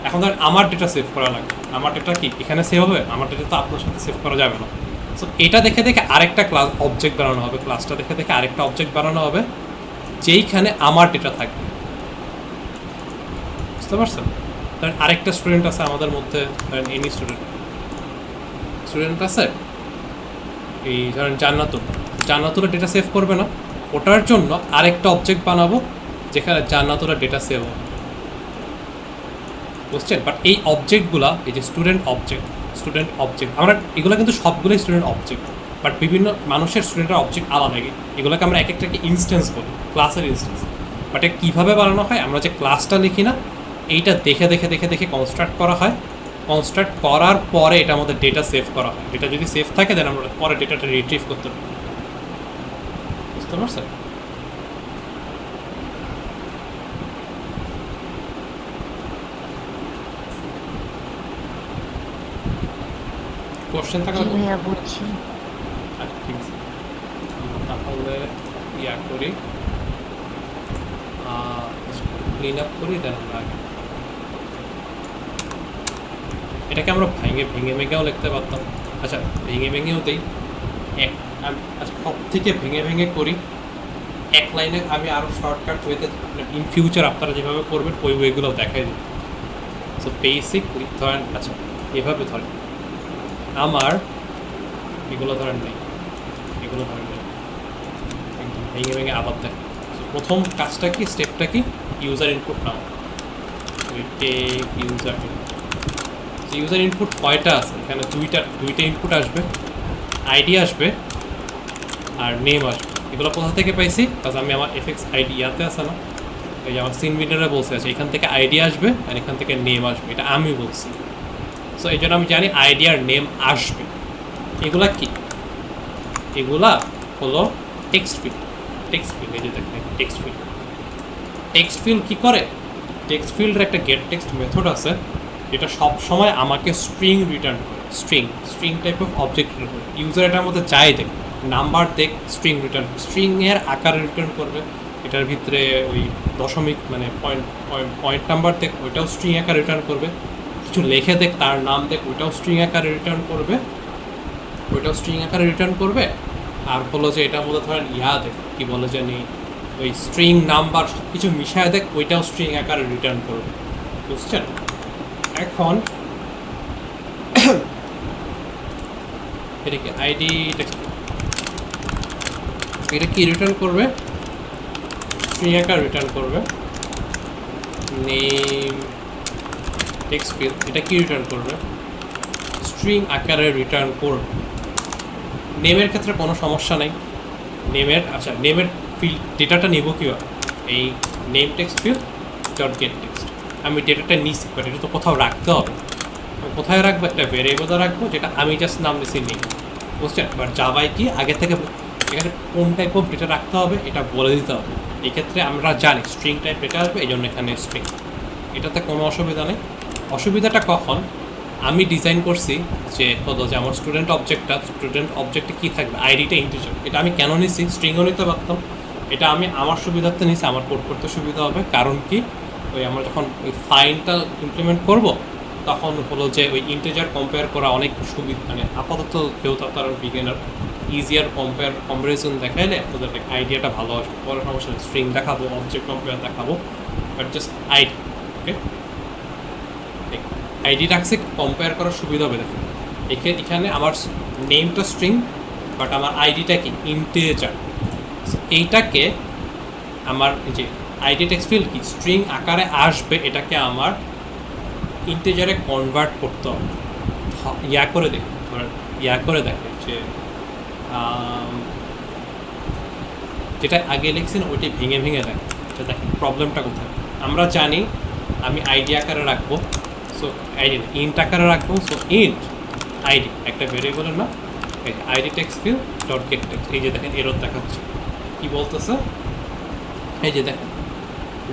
এখন ধরেন আমার ডেটা সেভ করা লাগবে, আমার ডেটা কি এখানে সেভ হবে? আমার ডেটা তো আপনার সাথে সেভ করা যাবে না। সো এটা দেখে আরেকটা ক্লাস অবজেক্ট বানানো হবে, ক্লাসটা দেখে আরেকটা অবজেক্ট বানানো হবে যেইখানে আমার ডেটা থাকবে। বুঝতে পারছেন? ধরেন আরেকটা স্টুডেন্ট আছে আমাদের মধ্যে, ধরেন এনি স্টুডেন্ট আছে, এই ধরেন জান্নাতুরা ডেটা সেভ করবে না, ওটার জন্য আরেকটা অবজেক্ট বানাবো যেখানে জান্নাতুরা ডেটা সেভ হবে। বুঝছেন? বাট এই অবজেক্টগুলা, এই যে স্টুডেন্ট অবজেক্ট আমরা এগুলো কিন্তু সবগুলোই স্টুডেন্ট অবজেক্ট, বাট বিভিন্ন মানুষের স্টুডেন্টের অবজেক্ট আলাদা। এগুলোকে আমরা এক একটাকে ইনস্ট্যান্স বলি, ক্লাসের ইনস্ট্যান্স। বাট এটা কীভাবে বানানো হয়? আমরা যে ক্লাসটা লিখি না, এইটা দেখে কনস্ট্রাক্ট করা হয়। কনস্ট্রাক্ট করার পরে এটা আমাদের ডেটা সেভ করা হয়। ডেটা যদি সেভ থাকে দেন আমরা পরে ডেটাটা রিট্রিভ করতে পারি। বুঝতে পারছেন? কোশ্চেন থাকলে ভাইয়া বুঝছি। আচ্ছা, ঠিক আছে, তাহলে ইয়া করি, ক্লিন আপ করি, দেন আমরা এটাকে আমরা ভেঙেও লিখতে পারতাম। আচ্ছা, ভেঙেও দিই। আচ্ছা, সব থেকে ভেঙে করি এক লাইনে। আমি আরও শর্টকাট ওয়েতে ইন ফিউচার আপনারা যেভাবে করবেন ওই ওয়েগুলো দেখাই দিই। সো বেসিক ধরেন, আচ্ছা এভাবে ধরেন আমার এগুলো ধরেন নেই, একদম ভেঙে আবার দেখেন। প্রথম কাজটা কি, স্টেপটা কি? ইউজার ইনপুট নাও, ইউজার ইনপুট কয়টা আছে এখানে? দুইটা ইনপুট আসবে, আইডি আসবে আর নেম আসবে। এগুলো কোথা থেকে পাইছি? কারণ আমি আমার এফএক্স আইডি ইয়াতে আছে না, এই যে আমার সিন বিল্ডারে বলছে আছে এখান থেকে আইডি আসবে আর এখান থেকে নেম আসবে, এটা আমি বলছি। সো এই জন্য আমি জানি আইডি আর নেম আসবে। এগুলা কি? এগুলা হলো টেক্সট ফিল্ড। এই যে দেখেন টেক্সট ফিল্ড কী করে? টেক্সট ফিল্ডের একটা গেট টেক্সট মেথড আছে যেটা সবসময় আমাকে স্ট্রিং রিটার্ন করে। String type of object return করে। ইউজার এটার মধ্যে যাই দেখ, নাম্বার দেখ, স্ট্রিং রিটার্ন, স্ট্রিংয়ের আকারে রিটার্ন করবে। এটার ভিতরে ওই দশমিক মানে পয়েন্ট নাম্বার দেখ, ওইটাও স্ট্রিং আকারে রিটার্ন করবে। কিছু লেখে দেখ, তার নাম দেখ, ওইটাও স্ট্রিং আকারে রিটার্ন করবে। আর হলো যে এটার মধ্যে ধরেন দেখ, কি বলে জানি, ওই স্ট্রিং নাম্বার সব কিছু মিশায় দেখ, ওইটাও স্ট্রিং আকারে রিটার্ন করবে। বুঝছেন? এখন এটা কি আইডি, এটা কি রিটার্ন করবে? স্ট্রিং আকারে রিটার্ন করবে। নেম টেক্সট ফিল্ড, এটা কি রিটার্ন করবে? স্ট্রিং আকারে রিটার্ন করবে। নেমের ক্ষেত্রে কোনো সমস্যা নেই। নেমের ফিল্ড ডেটাটা নেব কীভাবে? এই name text field dot get text, আমি ডেটাটা নিচ্ছি, বাট এটা তো কোথাও রাখতে হবে। কোথায় রাখবো? একটা ভেরিয়েবলে রাখবো যেটা আমি জাস্ট নাম দিচ্ছি নেম। বুঝছেন? বাট জাভায় কি আগে থেকে এখানে কোন টাইপ অফ ডেটা রাখতে হবে এটা বলে দিতে হবে। এক্ষেত্রে আমরা জানি স্ট্রিং টাইপ ডেটা আসবে, এই জন্য এখানে স্ট্রিং। এটাতে কোনো অসুবিধা নেই। অসুবিধাটা কখন? আমি ডিজাইন করছি যে হলো যে আমার স্টুডেন্ট অবজেক্টে কী থাকবে? আইডিটা ইন্টিজার। এটা আমি কেন নিচ্ছি? স্ট্রিংও নিতে পারতাম। এটা আমি আমার সুবিধার্থে নিচ্ছি, আমার কোড করতে সুবিধা হবে। কারণ কি, ওই আমরা যখন ওই ফাইনটা ইমপ্লিমেন্ট করব তখন হলো যে ওই ইন্টিজার কম্পেয়ার করা অনেক সুবিধা, মানে আপাতত যেহেতু আপনারা বিগিনার, ইজিয়ার কম্পারিজন দেখাইলে আপনাদের আইডিয়াটা ভালো আসবে। পরে সমস্যা নেই, স্ট্রিং দেখাবো, অবজেক্ট কম্পেয়ার দেখাবো, but just ID. Okay, ID রাখছে কম্পেয়ার করার সুবিধা হবে। দেখেন এখানে আমার নেমটা স্ট্রিং, বাট আমার আইডিটা কি ইন্টিজার। এইটাকে আমার যে আইডি টেক্সট ফিল্ড কি স্ট্রিং আকারে আসবে, এটাকে আমার ইন্টিজারে কনভার্ট করতে হবে। ইয়া করে দেখে যে যেটা আগে লিখছি না ওইটি ভেঙে ভেঙে রাখে। আচ্ছা দেখেন প্রবলেমটা কোথায়। আমরা জানি আমি আইডি আকারে রাখবো, সো আইডি ইন্ট আকারে রাখবো, সো ইন্ট আইডি একটা ভেরিয়েবলের না, ID text field dot get text. এই যে দেখেন এরর দেখাচ্ছে, কি বলতেছে, এই যে দেখেন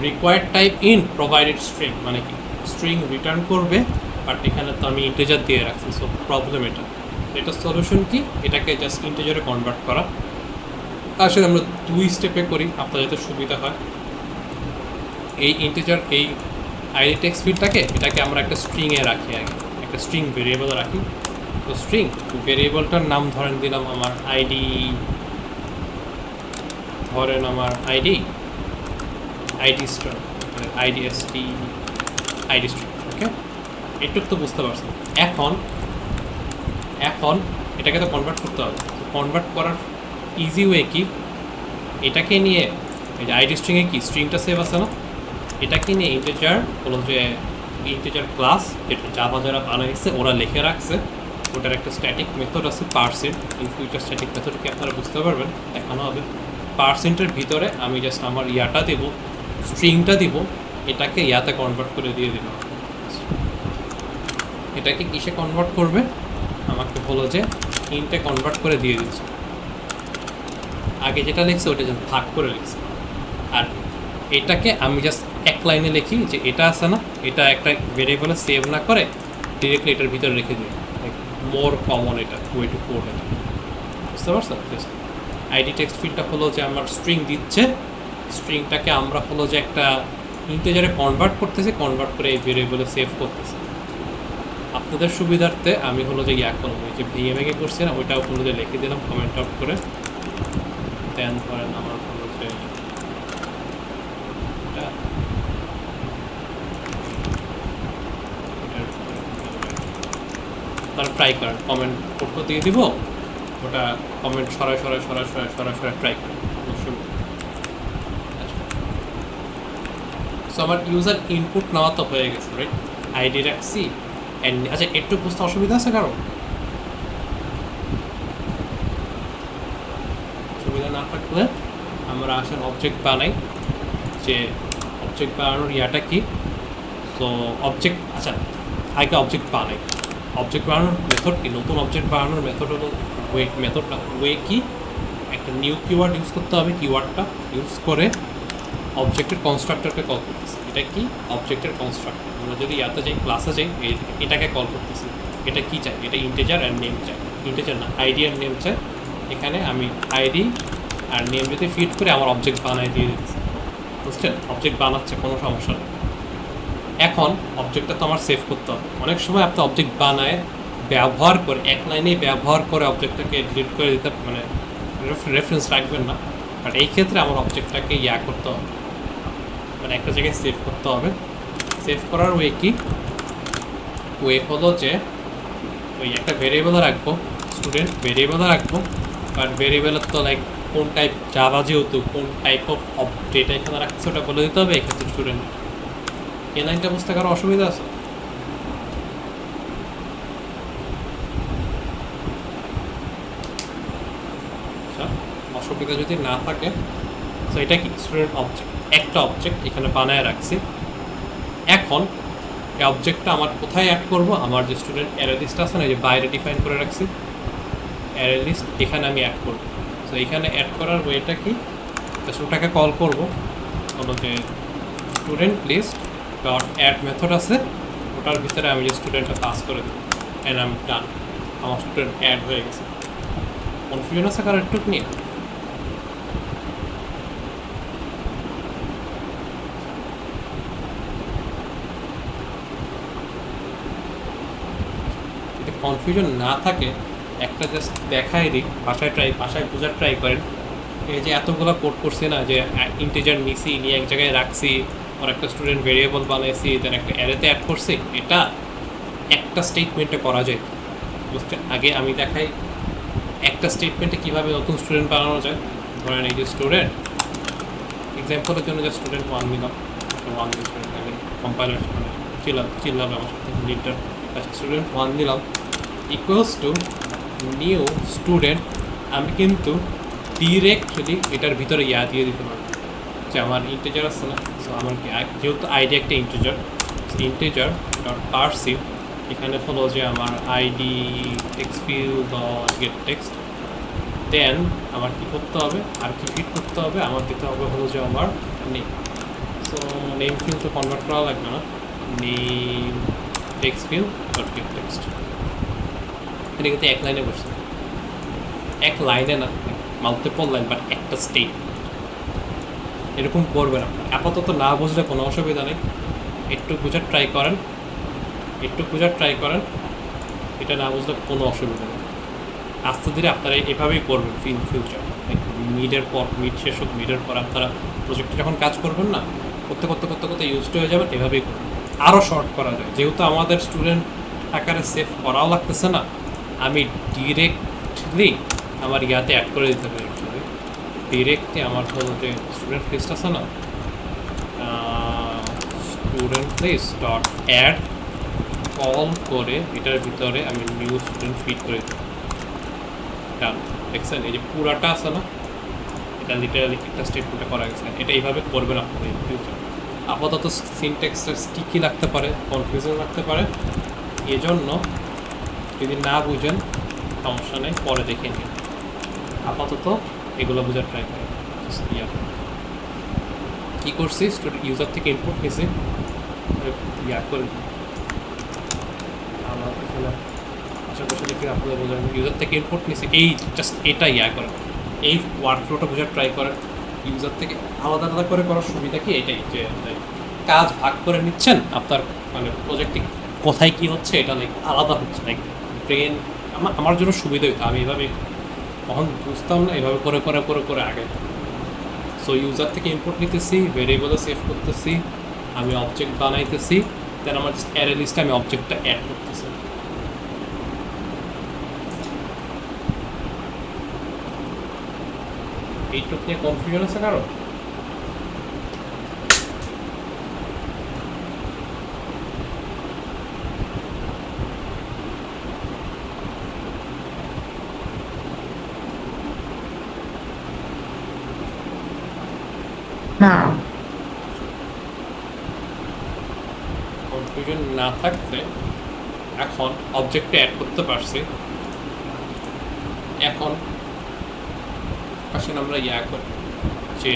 required type in provided string, মানে কি স্ট্রিং রিটার্ন করবে, বাট এখানে তো আমি ইন্টিজার দিয়ে রাখছি। সো প্রবলেম এটা সলিউশন কি, এটাকে জাস্ট ইন্টিজারে কনভার্ট করা। আসলে আমরা 2 স্টেপে করি আপনার যাতে সুবিধা হয়। এই ইন্টিজার এই আইডি টেক্সট ফিল্ডটাকে এটাকে আমরা একটা স্ট্রিংয়ে রাখি, আগে একটা স্ট্রিং ভেরিয়েবল রাখি। তো স্ট্রিং ভেরিয়েবলটার নাম ধরেন দিলাম আমার আইডি, ধরেন আমার আইডি স্ট্রিং, মানে আইডি স্ট্রিং। ওকে, এটুক তো বুঝতে পারছেন। এখন এটাকে তো কনভার্ট করতে হবে। কনভার্ট করার ইজি ওয়ে কি, এটাকে নিয়ে এই যে আইডি স্ট্রিংয়ে কি স্ট্রিংটা সেভ আছে না, এটাকে নিয়ে ইন্টিজার হলো যে ইন্টিজার ক্লাস, যেটা জাভা যারা বানাইছে ওরা লিখে রাখছে, ওটার একটা স্ট্যাটিক মেথড আছে percent. In future static method কি আপনারা বুঝতে পারবেন, দেখানো হবে। পার্সেন্টের ভিতরে আমি জাস্ট আমার ইয়াটা দেবো, স্ট্রিংটা দিব, এটাকে ইয়াতে কনভার্ট করে দিয়ে দিব। এটাকে কিসে কনভার্ট করবে, আমাকে বলো যে ইন্টে কনভার্ট করে দিয়ে দিচ্ছে। আগে যেটা লিখছে ওটা জাস্ট ভাগ করে লিখছে, আর এটাকে আমি জাস্ট এক লাইনে লিখি যে এটা আছে না, এটা একটা ভেরিয়েবলে সেভ না করে ডিরেক্টলি এটার ভিতরে রেখে দিই। মোর কমন এটা ওয়ে টু কোড, এটা বুঝতে পারছেন। আইডি টেক্সট ফিল্ডটা হলো যে আমার স্ট্রিং দিচ্ছে, স্ট্রিংটাকে আমরা হলো যে একটা ইন্টিজারে কনভার্ট করতেছি, কনভার্ট করে এই ভেরিয়েবলে সেভ করতেছি। আপনাদের সুবিধার্থে আমি হলো যে ইয়া করবো, যে ভেঙে ভেঙে করছি না ওইটাও হলো যে লিখে দিলাম কমেন্ট আউট করে। দেন ধরেন আমার হলো যে তারা ট্রাই করেন, কমেন্ট করতে দিয়ে দিব, ওটা কমেন্ট সরাসরি ট্রাই করেন। সো আমার ইউজার ইনপুট নেওয়া তো হয়ে গেছে, রাইট, আইডি রাখছি। আচ্ছা একটু বুঝতে অসুবিধা আছে কারণ, সুবিধা না থাকলে আমরা আসেন অবজেক্ট বানাই, যে অবজেক্ট বানানোর ইয়াটা কি। তো অবজেক্ট, আচ্ছা আগে অবজেক্ট বানাই, অবজেক্ট বানানোর মেথড কি, নতুন অবজেক্ট বানানোর মেথড হলো ওয়ে কি, একটা নিউ কিওয়ার্ড ইউজ করতে হবে, কিওয়ার্ডটা ইউজ করে অবজেক্টের কনস্ট্রাক্টরকে কল করতেছি। এটা কি অবজেক্টের কনস্ট্রাক্টর, আমরা যদি ইয়াতে যাই ক্লাসে যাই এটাকে কল করতেছি। এটা কি চাই, এটা ইন্টিজার আর নেম চাই, ইন্টিজার না আইডি আর নেম চাই। এখানে আমি আইডি আর নেম যদি ফিট করে আমার অবজেক্ট বানাই দিয়ে দিচ্ছি, বুঝছেন, অবজেক্ট বানাচ্ছে কোনো সমস্যা নেই। এখন অবজেক্টটা তো আমার সেভ করতে হবে। অনেক সময় আপনি অবজেক্ট বানায় ব্যবহার করে এক লাইনেই ব্যবহার করে অবজেক্টটাকে ডিলিট করে দিতে, মানে রেফারেন্স রাখবেন না, বাট এই ক্ষেত্রে আমার অবজেক্টটাকে ইয়া করতে হবে, মানে একটা জায়গায় সেভ করতে হবে। সেভ করার ওয়ে কি, ওয়ে হলো যে ওই একটা ভেরিয়েবল রাখবো, স্টুডেন্ট ভেরিয়েবল রাখবো, বাট ভেরিয়েবলের তো লাইক কোন টাইপ জাভা, যেহেতু কোন টাইপ অফ ডেটা এখানে রাখছে ওটা বলে দিতে হবে। এক্ষেত্রে স্টুডেন্ট, এই লাইনটা বুঝতে কারো অসুবিধা আছে? আচ্ছা, অসুবিধা যদি না থাকে, তো এটা কি স্টুডেন্ট অবজেক্ট, একটা অবজেক্ট এখানে বানায় রাখছি। এখন এই অবজেক্টটা আমার কোথায় অ্যাড করব, আমার যে স্টুডেন্ট অ্যারে লিস্ট আছে না, যে বাইরে ডিফাইন করে রাখছি অ্যারে লিস্ট, এখানে আমি অ্যাড করব। তো এখানে অ্যাড করার ওয়েটা কি, ওটাকে কল করব, হলো যে student list dot add method আছে, ওটার ভিতরে আমি যে স্টুডেন্টটা পাস করে দেবো, অ্যান্ড আমি ডান, আমার স্টুডেন্ট অ্যাড হয়ে গেছে। কনফিউশন আছে কারণ একটু নিয়ে, যদি কনফিউশন না থাকে একটা জাস্ট দেখাই দিই, বাসায় বোঝার ট্রাই করেন। এই যে এতগুলো কোড করছি না, যে ইন্টিজার নিছি, নিয়ে এক জায়গায় রাখছি, আর একটা স্টুডেন্ট ভেরিয়েবল বানাইছি, দেন একটা অ্যারেতে অ্যাড করছি, এটা একটা স্টেটমেন্টে করা যায়। বুঝতে আগে আমি দেখাই একটা স্টেটমেন্টে কীভাবে নতুন স্টুডেন্ট বানানো যায়। ধরেন এই যে স্টুডেন্ট, এক্সাম্পলের জন্য যে স্টুডেন্ট 1 নিলাম, 1 স্টুডেন্ট কম্পাইলার মানে চিল্লাবে আমার সাথে লিডার। আচ্ছা স্টুডেন্ট 1 নিলাম ইকুয়ালস টু নিউ স্টুডেন্ট, আমি কিন্তু ডিরেক্টলি এটার ভিতরে ইয়া দিয়ে দিতে পারবো যে আমার ইন্টিজার আছে না, সো আমার যেহেতু আইডি একটা ইন্টিজার, ইন্টিজার ডট পারসিভ, এখানে হলো যে আমার ID text field dot get text, then আমার কী করতে হবে আর কি ফিট করতে হবে, আমার দিতে হবে হলো যে আমার নেম। সো নেম ফিল্ড তো কনভার্ট করা লাগবে না, name text field dot get text. এটা কিন্তু এক লাইনে বসছে, এক লাইনে না, মাল্টিপল লাইন, বাট একটা স্টেট। এরকম করবেন আপনার। আপাতত না বুঝলে কোনো অসুবিধা নেই, একটু বোঝার ট্রাই করেন, এটা না বুঝলে কোনো অসুবিধা নেই। আস্তে ধীরে আপনারা এভাবেই করবেন ইন ফিউচার। মিড শেষ হোক, মিডের পর আপনারা প্রজেক্টে যখন কাজ করবেন না, করতে ইউজড হয়ে যাবেন, এভাবেই করবেন। আরও শর্ট করা যায়, যেহেতু আমাদের স্টুডেন্ট আকারে সেভ করাও লাগতেছে না, আমি ডিরেক্টলি আমার ইয়াতে অ্যাড করে দিতে পারি। ডিরেক্টলি আমার হলো যে স্টুডেন্ট লিস্ট আছে না, student list dot add call করে এটার ভিতরে আমি নিউ স্টুডেন্ট ফিট করে দিই। ডান, দেখছেন এই যে পুরাটা আছে না, এটা লিটারালি একটা স্টেটমেন্টে করা গেছে। এটা এইভাবে করবেন আপনাদের ইন ফিউচার। আপাতত সিনট্যাক্সটা স্টিকি লাগতে পারে, কনফিউশন লাগতে পারে, এজন্য যদি না বুঝেন সমস্যা নেই, পরে দেখে নিন। আপাতত এগুলো বোঝার ট্রাই করেন। কী করছি, ইউজার থেকে ইনপুট নিয়েছি, ইয়া করে আমার এখানে আশেপাশে দেখে আপনাদের বোঝার, ইউজার থেকে ইনপুট নিয়েছি, এই জাস্ট এটা ইয়া করেন, এই ওয়ার্কফ্লোটা বোঝার ট্রাই করেন। ইউজার থেকে আলাদা আলাদা করে করার সুবিধা কি এটাই, যে কাজ ভাগ করে নিচ্ছেন, আপনার মানে প্রজেক্টে কোথায় কী হচ্ছে এটা লাইক আলাদা হচ্ছে, লাইক ব্রেন আমার জন্য সুবিধা হতো। আমি এভাবে তখন বুঝতাম না, এভাবে করে আগে। সো ইউজার থেকে ইনপুট নিতেছি, ভেরিয়েবলে সেভ করতেছি, আমি অবজেক্ট বানাইতেছি, দেন আমার অ্যারে লিস্টে আমি অবজেক্টটা অ্যাড করতেছি। এইটুক নিয়ে কনফিউশন আছে কারো? না, কনফিউশন না থাকলে এখন অবজেক্টে অ্যাড করতে পারছি। এখন আসলে আমরা ইয়া করি যে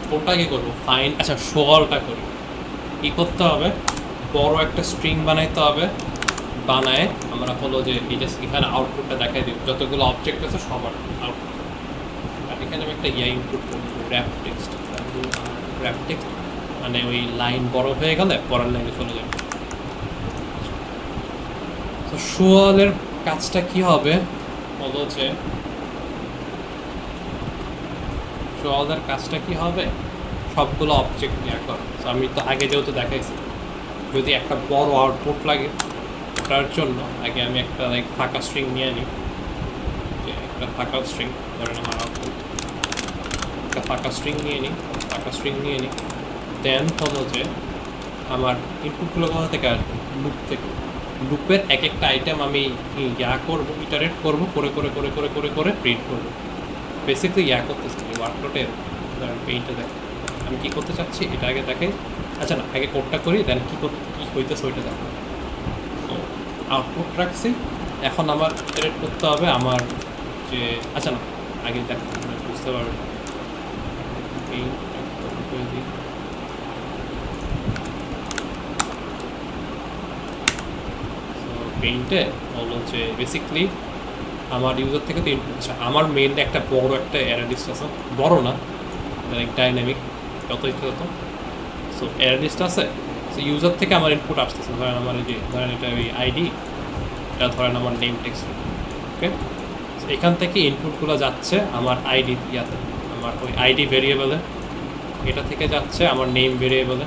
কোনটাকে করবো, ফাইন, আচ্ছা শোয়ালটা করি। কী করতে হবে, বড় একটা স্ট্রিং বানাইতে হবে, বানায় আমরা হলো যে এটা এখানে আউটপুটটা দেখাই দিব, যতগুলো অবজেক্ট আছে সবার আউটপুট। আর এখানে আমি একটা ইয়া ইনপুট করবো, র্যাপ টেক্সট মানে ওই লাইন বড় হয়ে গেলে পরের লাইনে চলে যাবে। তো শোয়ালের কাজটা কি হবে হলো যে শোয়ালের কাজটা কি হবে, সবগুলো অবজেক্ট নিয়ে করো। তো আমি তো আগে যেহেতু দেখাইছি, যদি একটা বড় আউটপুট লাগে ওটার জন্য আগে আমি একটা লাইক ফাঁকা স্ট্রিং নিয়ে নিই, যে একটা ফাঁকা স্ট্রিং, ধরেন আমার আউটপুট, একটা ফাঁকা স্ট্রিং নিয়ে নিই, দেন হলো যে আমার ইনপুটগুলো কোথা থেকে আসবে, লুপ থেকে। লুপের এক একটা আইটেম আমি ইয়া করবো, ইটারেট করবো, করে প্রিন্ট করবো। বেসিকলি ইয়া করতেছি ওয়ার্কফ্লোটের পেইন্টে দেখ আমি কী করতে চাচ্ছি, এটা আগে দেখাই। আচ্ছা না, আগে কোডটা করি, দেন কী হইতেছে ওইটা দেখো। তো আউটপুট রাখছি, এখন আমার ইটারেট করতে হবে আমার যে, আচ্ছা না আগে দেখ বুঝতে পারবে, পেইন্টে হলো যে বেসিকলি আমার ইউজার থেকে তো ইনপুট, আচ্ছা আমার মেইন একটা বড় একটা অ্যারে লিস্ট আছে, বড় না লাইক ডাইনামিক, যত ইচ্ছা তত। সো অ্যারে লিস্ট আছে, সো ইউজার থেকে আমার ইনপুট আসতেছে, ধরেন আমার এই যে ধরেন এটা ওই আইডি, এটা ধরেন আমার নেম টেক্সট, ওকে। সো এখান থেকে ইনপুটগুলো যাচ্ছে আমার আইডি ইয়াতে, আমার ওই আইডি ভেরিয়েবলে, এটা থেকে যাচ্ছে আমার নেম ভেরিয়েবলে,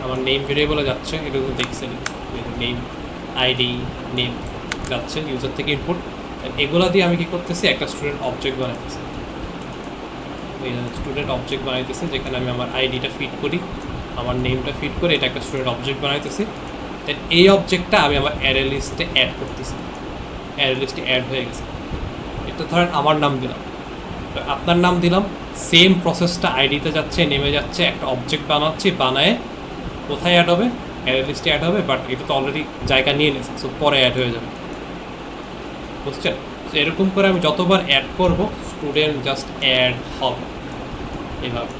আমার নেম ভেরিয়েবলে যাচ্ছে, এটা তো দেখছেন নেম আইডি নেম যাচ্ছে ইউজার থেকে ইনপুট। এগুলা দিয়ে আমি কী করতেছি, একটা স্টুডেন্ট অবজেক্ট বানাইতেছি, যেখানে আমি আমার আইডিটা ফিট করি, আমার নেমটা ফিট করে এটা একটা স্টুডেন্ট অবজেক্ট বানাইতেছি। দেন এই অবজেক্টটা আমি আমার অ্যারে লিস্টে অ্যাড করতেছি। অ্যারে লিস্টে অ্যাড হয়ে গেছে। এটা ধরেন আমার নাম দিলাম, তো আপনার নাম দিলাম, সেম প্রসেসটা আইডিতে যাচ্ছে, নেমে যাচ্ছে, একটা অবজেক্ট বানাচ্ছি, বানায় কোথায় অ্যাড হবে, অ্যারে লিস্টে অ্যাড হবে, বাট এটা তো অলরেডি জায়গা নিয়ে নিয়েছে, সো পরে অ্যাড হয়ে যাবে, বুঝছেন? তো এরকম করে আমি যতবার অ্যাড করব স্টুডেন্ট জাস্ট অ্যাড হবে এভাবে।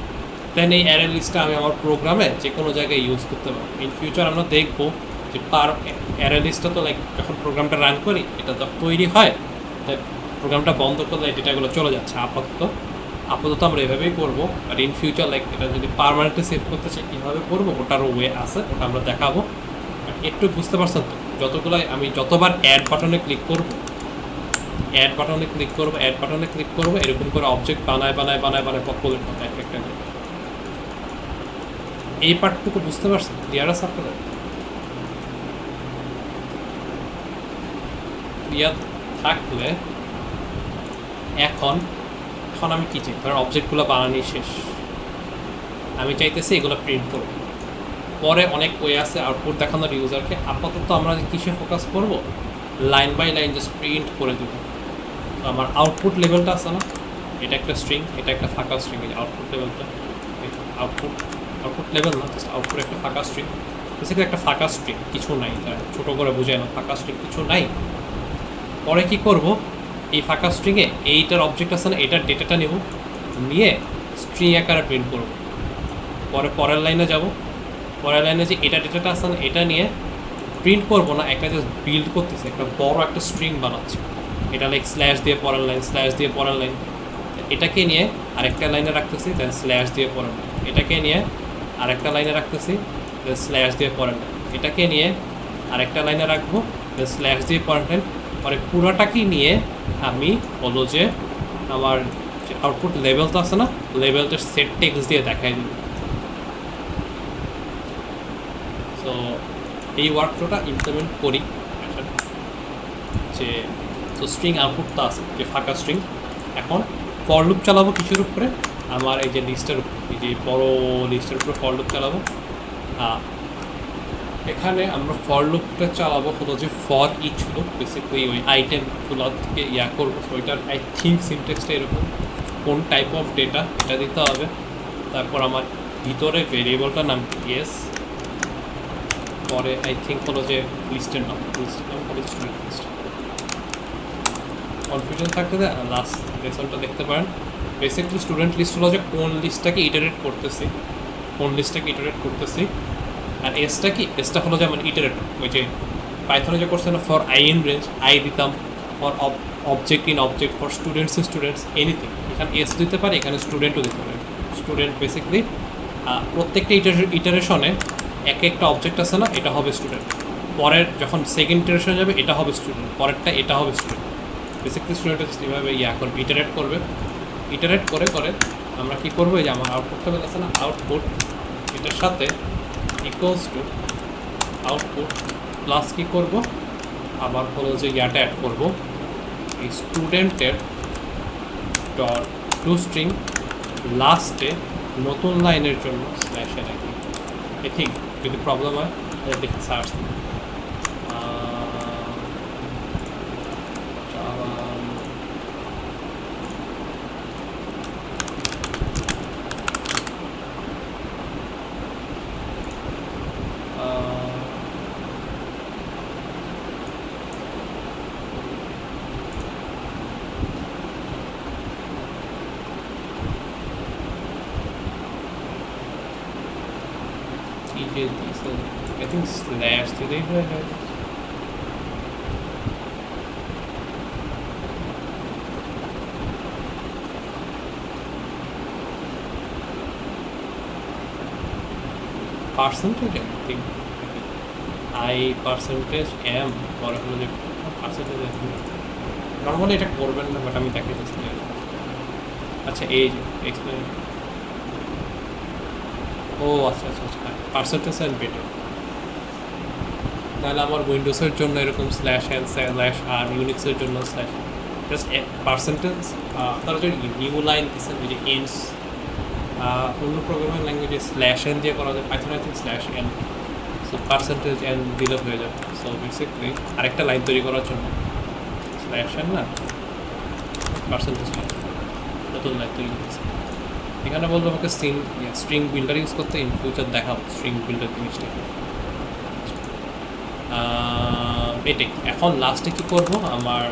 দেন এই অ্যারে লিস্টটা আমি আমার প্রোগ্রামে যে কোনো জায়গায় ইউজ করতে পারবো। ইন ফিউচার আমরা দেখবো যে পার অ্যারে লিস্টটা তো লাইক যখন প্রোগ্রামটা রান করি এটা যখন তৈরি হয়, তাই প্রোগ্রামটা বন্ধ করলে এই ডেটাগুলো চলে যাচ্ছে। আপাতত আমরা এভাবেই করবো, আর ইন ফিউচার লাইক এটা যদি পারমানেন্টলি সেভ করতে চাই কীভাবে করবো ওটারও ওয়ে আছে, ওটা আমরা দেখাবো। একটু বুঝতে পারছেন তো? আমি যতবার অ্যাড বাটনে ক্লিক করবো, অ্যাড বাটনে ক্লিক করবো, এরকম করে অবজেক্ট বানায় পপুলেট হবে একটা করে। এই পার্টটুকু বুঝতে পারছেন? ক্লিয়ার আছে আপনাদের? ক্লিয়ার থাকলে এখন আমি কী চাই? ধরেন অবজেক্টগুলো বানানোই শেষ, আমি চাইতেছি এগুলো প্রিন্ট করব। পরে অনেক ওয়ে আছে আউটপুট দেখানোর ইউজারকে। আপাতত আমরা কিসে ফোকাস করব? Line by line just print করে দেব। তো আমার আউটপুট লেভেলটা আছে না, এটা একটা স্ট্রিং, এটা একটা ফাঁকা স্ট্রিং। এই আউটপুট লেভেলটা আউটপুট লেভেল না, জাস্ট আউটপুট একটা ফাঁকা স্ট্রিং, বেসিক্যালি একটা ফাঁকা স্ট্রিং, কিছু নাই, তাই ছোটো করে বুঝাই না, ফাঁকা স্ট্রিং কিছু নাই। পরে কি করব? এই ফাঁকা স্ট্রিংয়ে এইটার অবজেক্ট আছে না, এটার ডেটাটা নেব, নিয়ে স্ট্রিং আকারে প্রিন্ট করব। পরের লাইনে যাব, পরের লাইনে যে এটা ডেটাটা আছে না, এটা নিয়ে প্রিন্ট করব না, একটা জাস্ট বিল্ড করতেছে, একটা বড় একটা স্ট্রিং বানাচ্ছে। এটা লাইক স্ল্যাশ দিয়ে পরের লাইন, এটাকে নিয়ে আরেকটা লাইনে রাখতেছি, দেন স্ল্যাশ দিয়ে পরের লাইন, এটাকে নিয়ে আরেকটা লাইনে রাখতেছি, দেন স্ল্যাশ দিয়ে পরের লাইন, এটাকে নিয়ে আরেকটা লাইনে রাখবো, দেন স্ল্যাশ দিয়ে পরের লাইন। পরে পুরোটাকে নিয়ে আমি হলো যে আমার যে আউটপুট লেভেলটা আছে না, লেভেলটা সেট টেক্সট দিয়ে দেখাই দিই। তো এই ওয়ার্কফ্লোটা ইমপ্লিমেন্ট করি যে তো স্ট্রিং আউটপুটটা আছে যে ফাঁকা স্ট্রিং। এখন ফর লুপ চালাবো কিছুর উপরে, আমার এই যে লিস্টের উপর, এই যে বড় লিস্টের উপরে ফর লুপ চালাবো। এখানে আমরা ফর লুপটা চালাবো হলো যে ফর ইচ লুপ, বেসিক্যালি ওই আইটেমগুলো থেকে করবো। ওইটার আই থিঙ্ক সিনট্যাক্সটা এরকম, কোন টাইপ অফ ডেটা এটা দিতে হবে। তারপর আমার ভিতরে ভেরিয়েবলটার নাম ইয়েস, পরে আই থিঙ্ক হলো যে লিস্টের নাম হলো স্টুডেন্ট লিস্ট। কনফিউশন থাকতে লাস্ট লেসনটা দেখতে পারেন। বেসিক্যালি স্টুডেন্ট লিস্ট হলো যে কোন লিস্টটাকে ইটারেট করতেছি, আর এসটা হলো যেমন ইটারেটর। ওই যে পাইথনে যে করছে না, for i in range i দিতাম, for object in object, for students anything, এখানে এস দিতে পারে, এখানে স্টুডেন্টও দিতে পারে। স্টুডেন্ট বেসিক্যালি প্রত্যেকটা ইটারেশনে একটা অবজেক্ট আছে না, এটা হবে স্টুডেন্ট। পরের যখন সেকেন্ড ইটারেশনে যাবে এটা হবে স্টুডেন্ট, পরেরটা এটা হবে স্টুডেন্ট। বেসিক্যালি স্টুডেন্ট এইভাবে করবে, ইটারেট করে আমরা কী করবো? এই যে আমার আউটপুটটা আছে না, আউটপুট এটার সাথে ইকুয়ালস টু আউটপুট প্লাস কী করবো, আবার হলো যে অ্যাড করবো এই স্টুডেন্টের ডট টু স্ট্রিং, লাস্টে নতুন লাইনের জন্য স্ল্যাশ এন। আই থিঙ্ক যদি প্রবলেম হয় দেখি সার্চ I think slash দিলেই হয়ে যায়। পার্সেন্টেজ I think I%m পরে হলো যে পার্সেন্টেজ নর্মালি এটা করবেন না, বাট আমি দেখাই দিচ্ছি। আচ্ছা এই যে এক্সপ্লেন, ও আচ্ছা পার্সেন্টেজ অ্যান্ড বেটার। তাহলে আমার উইন্ডোজের জন্য এরকম স্ল্যাশ এন স্ল্যাশ আর, ইউনিক্সের জন্য স্ল্যাশ জাস্ট পার্সেন্টেজ। তারা যদি নিউ লাইন দিচ্ছেন ওই যে এন্ডস, অন্য প্রোগ্রামিং ল্যাঙ্গুয়েজে স্ল্যাশ এন দিয়ে করা যায়, Python I think slash N, so percentage N দিলে হয়ে যাবে। সো বেসিক্যালি আরেকটা লাইন তৈরি করার জন্য স্ল্যাশের না পার্সেন্টেজ নতুন লাইন তৈরি করতেছে। এখানে বলবো আমাকে স্ট্রিং বিল্ডার ইউজ করতে, ইন ফিউচার দেখাবো স্ট্রিং বিল্ডার জিনিসটা। এটাই এখন লাস্টে কী করবো, আমার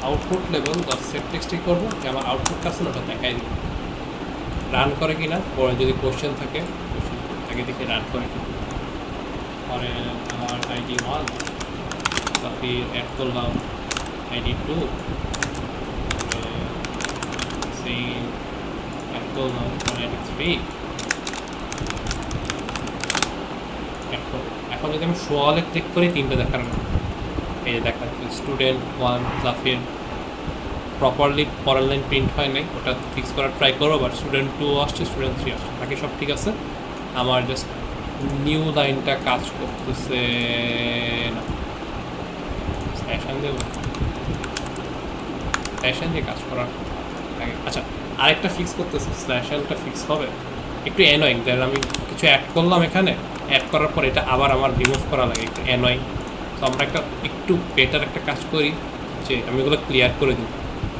আউটপুট লেভেল সেট টেক্সটে করবো, যে আমার আউটপুটটা আছে না ওটা দেখাই দিব, রান করে কি না, পরে যদি কোশ্চেন থাকে আগে দেখে রান করে কি। পরে আমার ID1 তারপরে অ্যাড করলাম ID2, সেই অ্যাড করলাম ID3 অ্যাড করবো। এখন যদি আমি সোয়ালে ক্লিক করি তিনটে দেখার না, এই যে দেখা স্টুডেন্ট 1 জাফির প্রপারলি পরের লাইন প্রিন্ট হয় নাই, ওটা ফিক্স করার ট্রাই করবো। বাট স্টুডেন্ট 2 আসছে, স্টুডেন্ট 3 আসছে, বাকি সব ঠিক আছে। আমার জাস্ট নিউ লাইনটা কাজ করতেছে না, স্ট্যাশন দেব, স্ট্যাশন দিয়ে কাজ করার আগে। আচ্ছা আরেকটা ফিক্স করতেছি, স্ট্যাশনটা ফিক্স হবে একটু অ্যানোয়িং, দেন আমি কিছু অ্যাড করলাম এখানে, অ্যাড করার পর এটা আবার আমার রিমুভ করা লাগে, একটু অ্যানোয়িং। তো আমরা একটু বেটার একটা কাজ করি যে আমি এগুলো ক্লিয়ার করে দিই।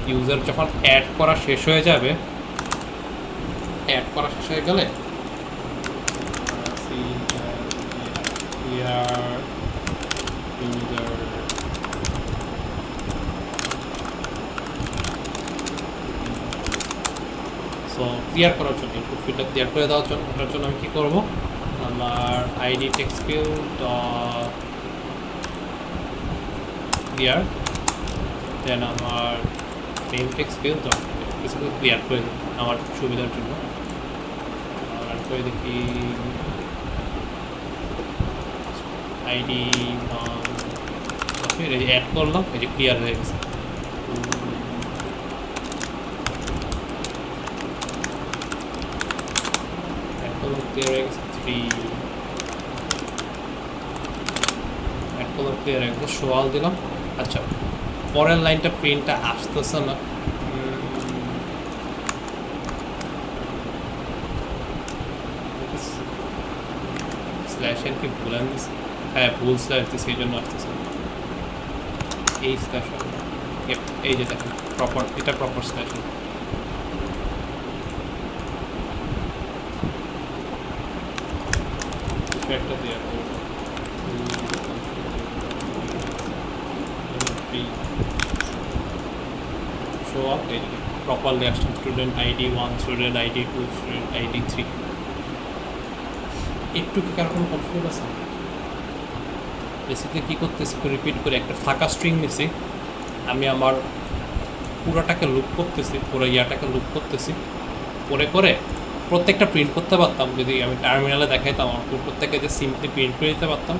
ইউজার যখন অ্যাড করা শেষ হয়ে যাবে, অ্যাড করা শেষ হয়ে গেলে সো ক্লিয়ার করার জন্য, ইনপুট ফিল্ডটা ক্লিয়ার করে দেওয়ার জন্য, ওটার জন্য আমি কী করবো, আমার ID টেক্সট ফিল্ড ক্লিয়ার, দেন আমার main text field basically clear করে দিই আমার সুবিধার জন্য। আর করে দেখি ID1 এই যে অ্যাড করলাম, এই যে ক্লিয়ার হয়ে গেছে। অ্যাড করলাম, ক্লিয়ার হয়ে গেছে। 3 অ্যাড করলাম, ক্লিয়ার হয়ে গেছে। সোয়াল দিলাম। আচ্ছা পরের লাইনটা প্রিন্টটা আসতেছে না, স্ল্যাশের কি ভুল আনতেছে? হ্যাঁ ভুল স্ল্যাশ দিচ্ছে, সেই জন্য আসতেছে এই স্ল্যাশ। এই যে দেখেন প্রপার, এটা প্রপার স্ল্যাশ। কিছু একটা দেওয়া show up properly আসছে student ID1, student ID2, student ID3। একটু কি কারো কোনো কনফিউজ আছে? বেসিক্যালি কী করতেছি, রিপিট করে একটা ফাঁকা স্ট্রিং নিছি, আমি আমার পুরোটাকে লুপ করতেছি, পুরো ইয়াটাকে লুপ করতেছি, করে প্রত্যেকটা প্রিন্ট করতে পারতাম। যদি আমি টার্মিনালে দেখাইতাম আমার প্রত্যেককে যে সিম্পলি প্রিন্ট করে দিতে পারতাম।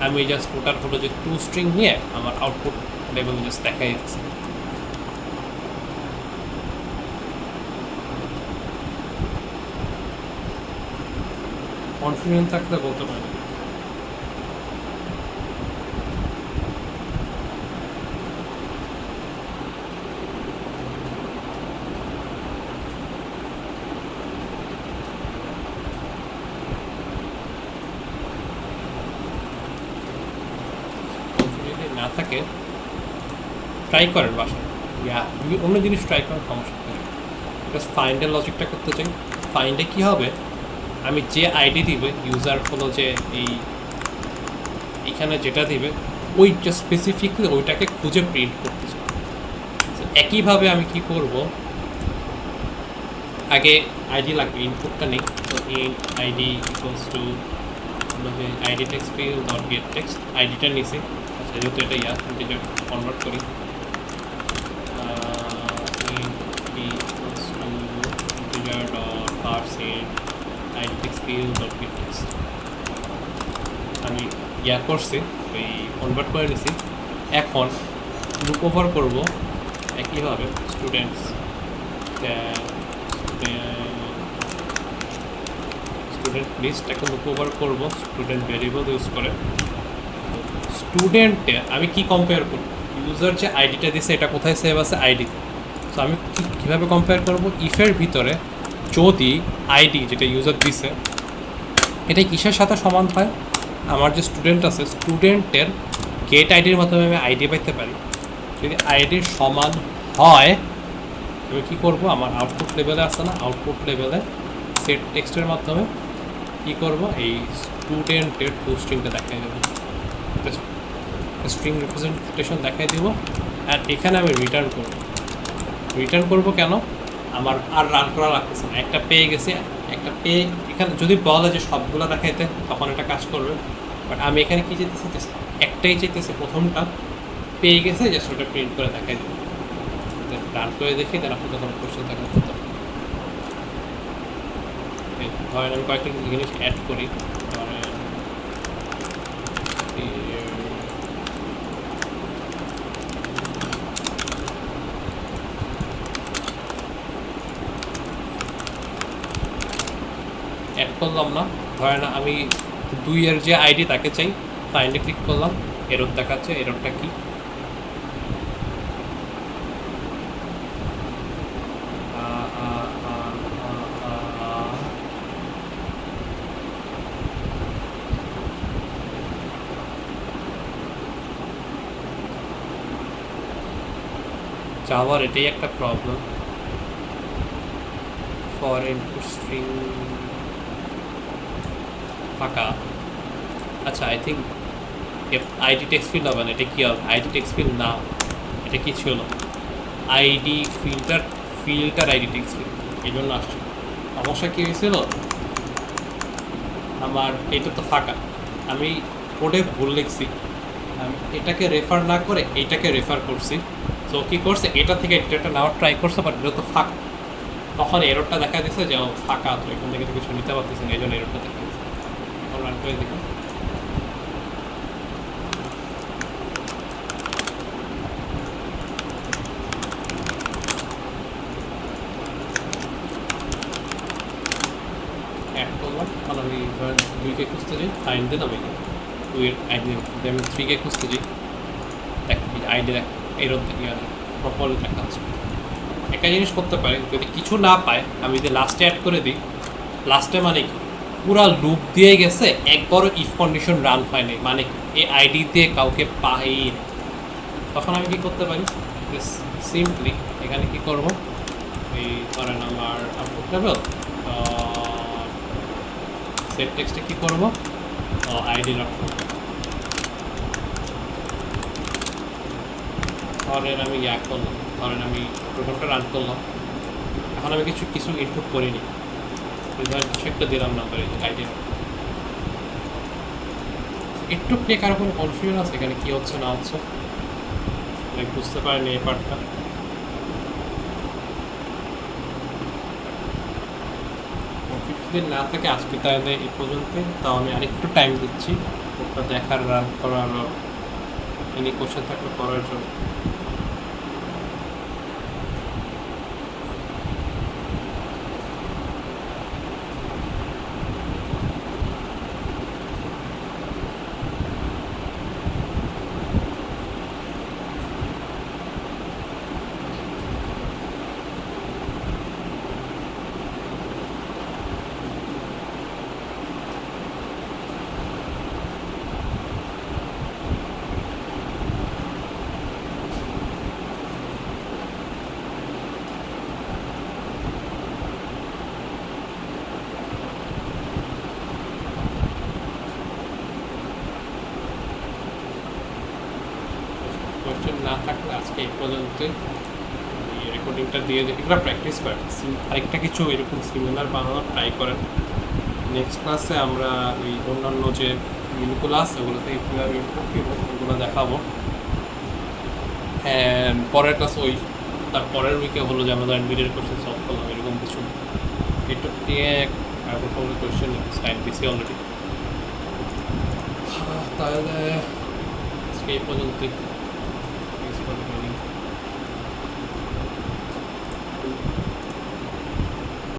আমি জাস্ট ওটার হলো যে 2 স্ট্রিং নিয়ে আমার আউটপুট লেভেল জাস্ট দেখাই দিচ্ছি। কনফিডেন্স থাকলে বলতে পারি। না থাকে ট্রাই করেন বাসায়, অন্য জিনিস ট্রাই করার সমস্যা নেই। জাস্ট ফাইন্ডের লজিকটা করতে চাই। ফাইন্ডে কী হবে, আমি যে আইডি দিবে ইউজার হলো যে এইখানে যেটা দিবে ওইটা স্পেসিফিকলি ওইটাকে খুঁজে প্রিন্ট করতে চাই। একইভাবে আমি কি করব, আগে আইডি লাগবে, ইনপুটটা নেই। তো ইন আইডি ইকুয়ালস টু যে ID text field dot get text, আইডিটা নিছি। আচ্ছা যেহেতু এটা ইন্টিজার কনভার্ট করি, equals to integer dot percent ID text field dot get text. আমি করছি, ওই কনভার্ট করে নিছি। এখন লুপ ওভার করবো একইভাবে স্টুডেন্টস লিস্টটাকে লুপ ওভার করবো স্টুডেন্ট ভেরিয়েবল ইউজ করে। স্টুডেন্টে আমি কি কম্পেয়ার করব, ইউজার যে আইডিটা দিছে এটা কোথায় সেভ আছে আইডি। সো আমি কীভাবে কম্পেয়ার করব, ইফের ভিতরে যদি আইডি যেটা ইউজার দিছে এটা কিসের সাথে সমান হয়, আমার যে স্টুডেন্ট আছে স্টুডেন্টের গেট আইডির মাধ্যমে আমি আইডি পাইতে পারি, যদি আইডির সমান হয় আমি কী করবো, আমার আউটপুট লেভেলে আছে না, আউটপুট লেভেলে সেট টেক্সটের মাধ্যমে কী করবো, এই স্টুডেন্টের টু স্ট্রিংটা দেখাই দেবো, স্ট্রিং রিপ্রেজেন্টেশন দেখাই দেবো। আর এখানে আমি রিটার্ন করবো কেন, আমার আর রান করা লাগতেছে না, একটা পেয়ে গেছে, একটা পেয়ে এখানে যদি বলে যে সবগুলো দেখাইতে তখন এটা কাজ করবে, বাট আমি এখানে কী চাইতেছি, একটাই চাইতেছি, প্রথমটা পেয়ে গেছে, জাস্ট ওটা প্রিন্ট করে দেখাই দেবো। রান করে দেখি, দেন আপনাদের কোনো কোয়েশ্চেন দেখা করতে ধরেন আমি কয়েকটা জিনিস অ্যাড করি, ধরেন অ্যাড করলাম না, ধরেন আমি 2 এর যে আইডি তাকে চাই, ফাইন্ডে ক্লিক করলাম, এরর দেখাচ্ছে, এররটা কি, জাভার এটাই একটা প্রবলেম, ফর ইনপুট স্ট্রিং ফাঁকা। আচ্ছা, I think ID text field হবে না, এটা কী হবে, আইডি টেক্সট ফিল্ড না, এটা কি ছিল, ID filter ID text field, এই জন্য আসছে। সমস্যা কী হয়েছিল, আমার এটা তো ফাঁকা, আমি কোডে ভুল লিখছি, আমি এটাকে রেফার না করে এইটাকে রেফার করছি, তো কী করছে, এটা থেকে ডেটা নেওয়ার ট্রাই করছে, বাট এটা তো ফাঁকা, তখন এররটা দেখা দিচ্ছে যে ফাঁকা, তো এখান থেকে তো কিছু নিতে পারতেছি না, এই জন্য এররটা দেখা দিচ্ছে। এখন রান করে দেখি, অ্যাড করলাম, কারণ আমি ধরেন 2কে খুঁজতে যাই, ফাইন দিলাম, এই 2 এর আইডি, আমি 3কে খুঁজতে যাই, দেখ আইডি দেখ, এরর দেখি আর প্রপারলি দেখা যাচ্ছে। একটা জিনিস করতে পারি, যদি কিছু না পায় আমি যদি লাস্টে অ্যাড করে দিই, লাস্টে মানে কি, পুরা লুপ দিয়ে গেছে, একবারও ইফ কন্ডিশন রান হয়নি, মানে কি এই আইডি দিয়ে কাউকে পাই, তখন আমি কি করতে পারি, সিম্পলি এখানে কি করব, এই ধরেন আমার আউটপুট লেভেল সেট টেক্সটে কী করবো, আইডি ডট ধরেন আমি করলাম, ধরেন আমি প্রোগ্রামটা রান করলাম, এখন আমি কিছু ইনপুট করিনি, ধরেন কিছু একটা দিলাম নাম্বার, আইডি একটু প্লে কারো কোনো কনফিউশন আছে এখানে কী হচ্ছে না হচ্ছে, আমি বুঝতে পারিনি এই পার্টটা। কনফিউশন না থাকে আজকে তাহলে এই পর্যন্ত, তাও আমি আরেকটু টাইম দিচ্ছি ওটা দেখার, রান করার, এনি কোশ্চেন থাকলে করার জন্য। কোয়েশ্চেন না থাকলে আজকে এই পর্যন্তই, এই রেকর্ডিংটা দিয়ে এগুলো প্র্যাকটিস করেন, আরেকটা কিছু এরকম সিমিলার বানানোর ট্রাই করেন। নেক্সট ক্লাসে আমরা ওই অন্যান্য যে মিলগুলো আছে ওগুলোতে কীভাবে ইম্প্রুভ দিব ওগুলো দেখাবো। পরের ক্লাস ওই তার পরের উইকে হলো যে আমরা মিডের কোয়েশ্চেন সলভ করলাম, এরকম কিছু এটা নিয়ে কোয়েশ্চেন টাইম দিছি অলরেডি। তাহলে আজকে এই পর্যন্তই।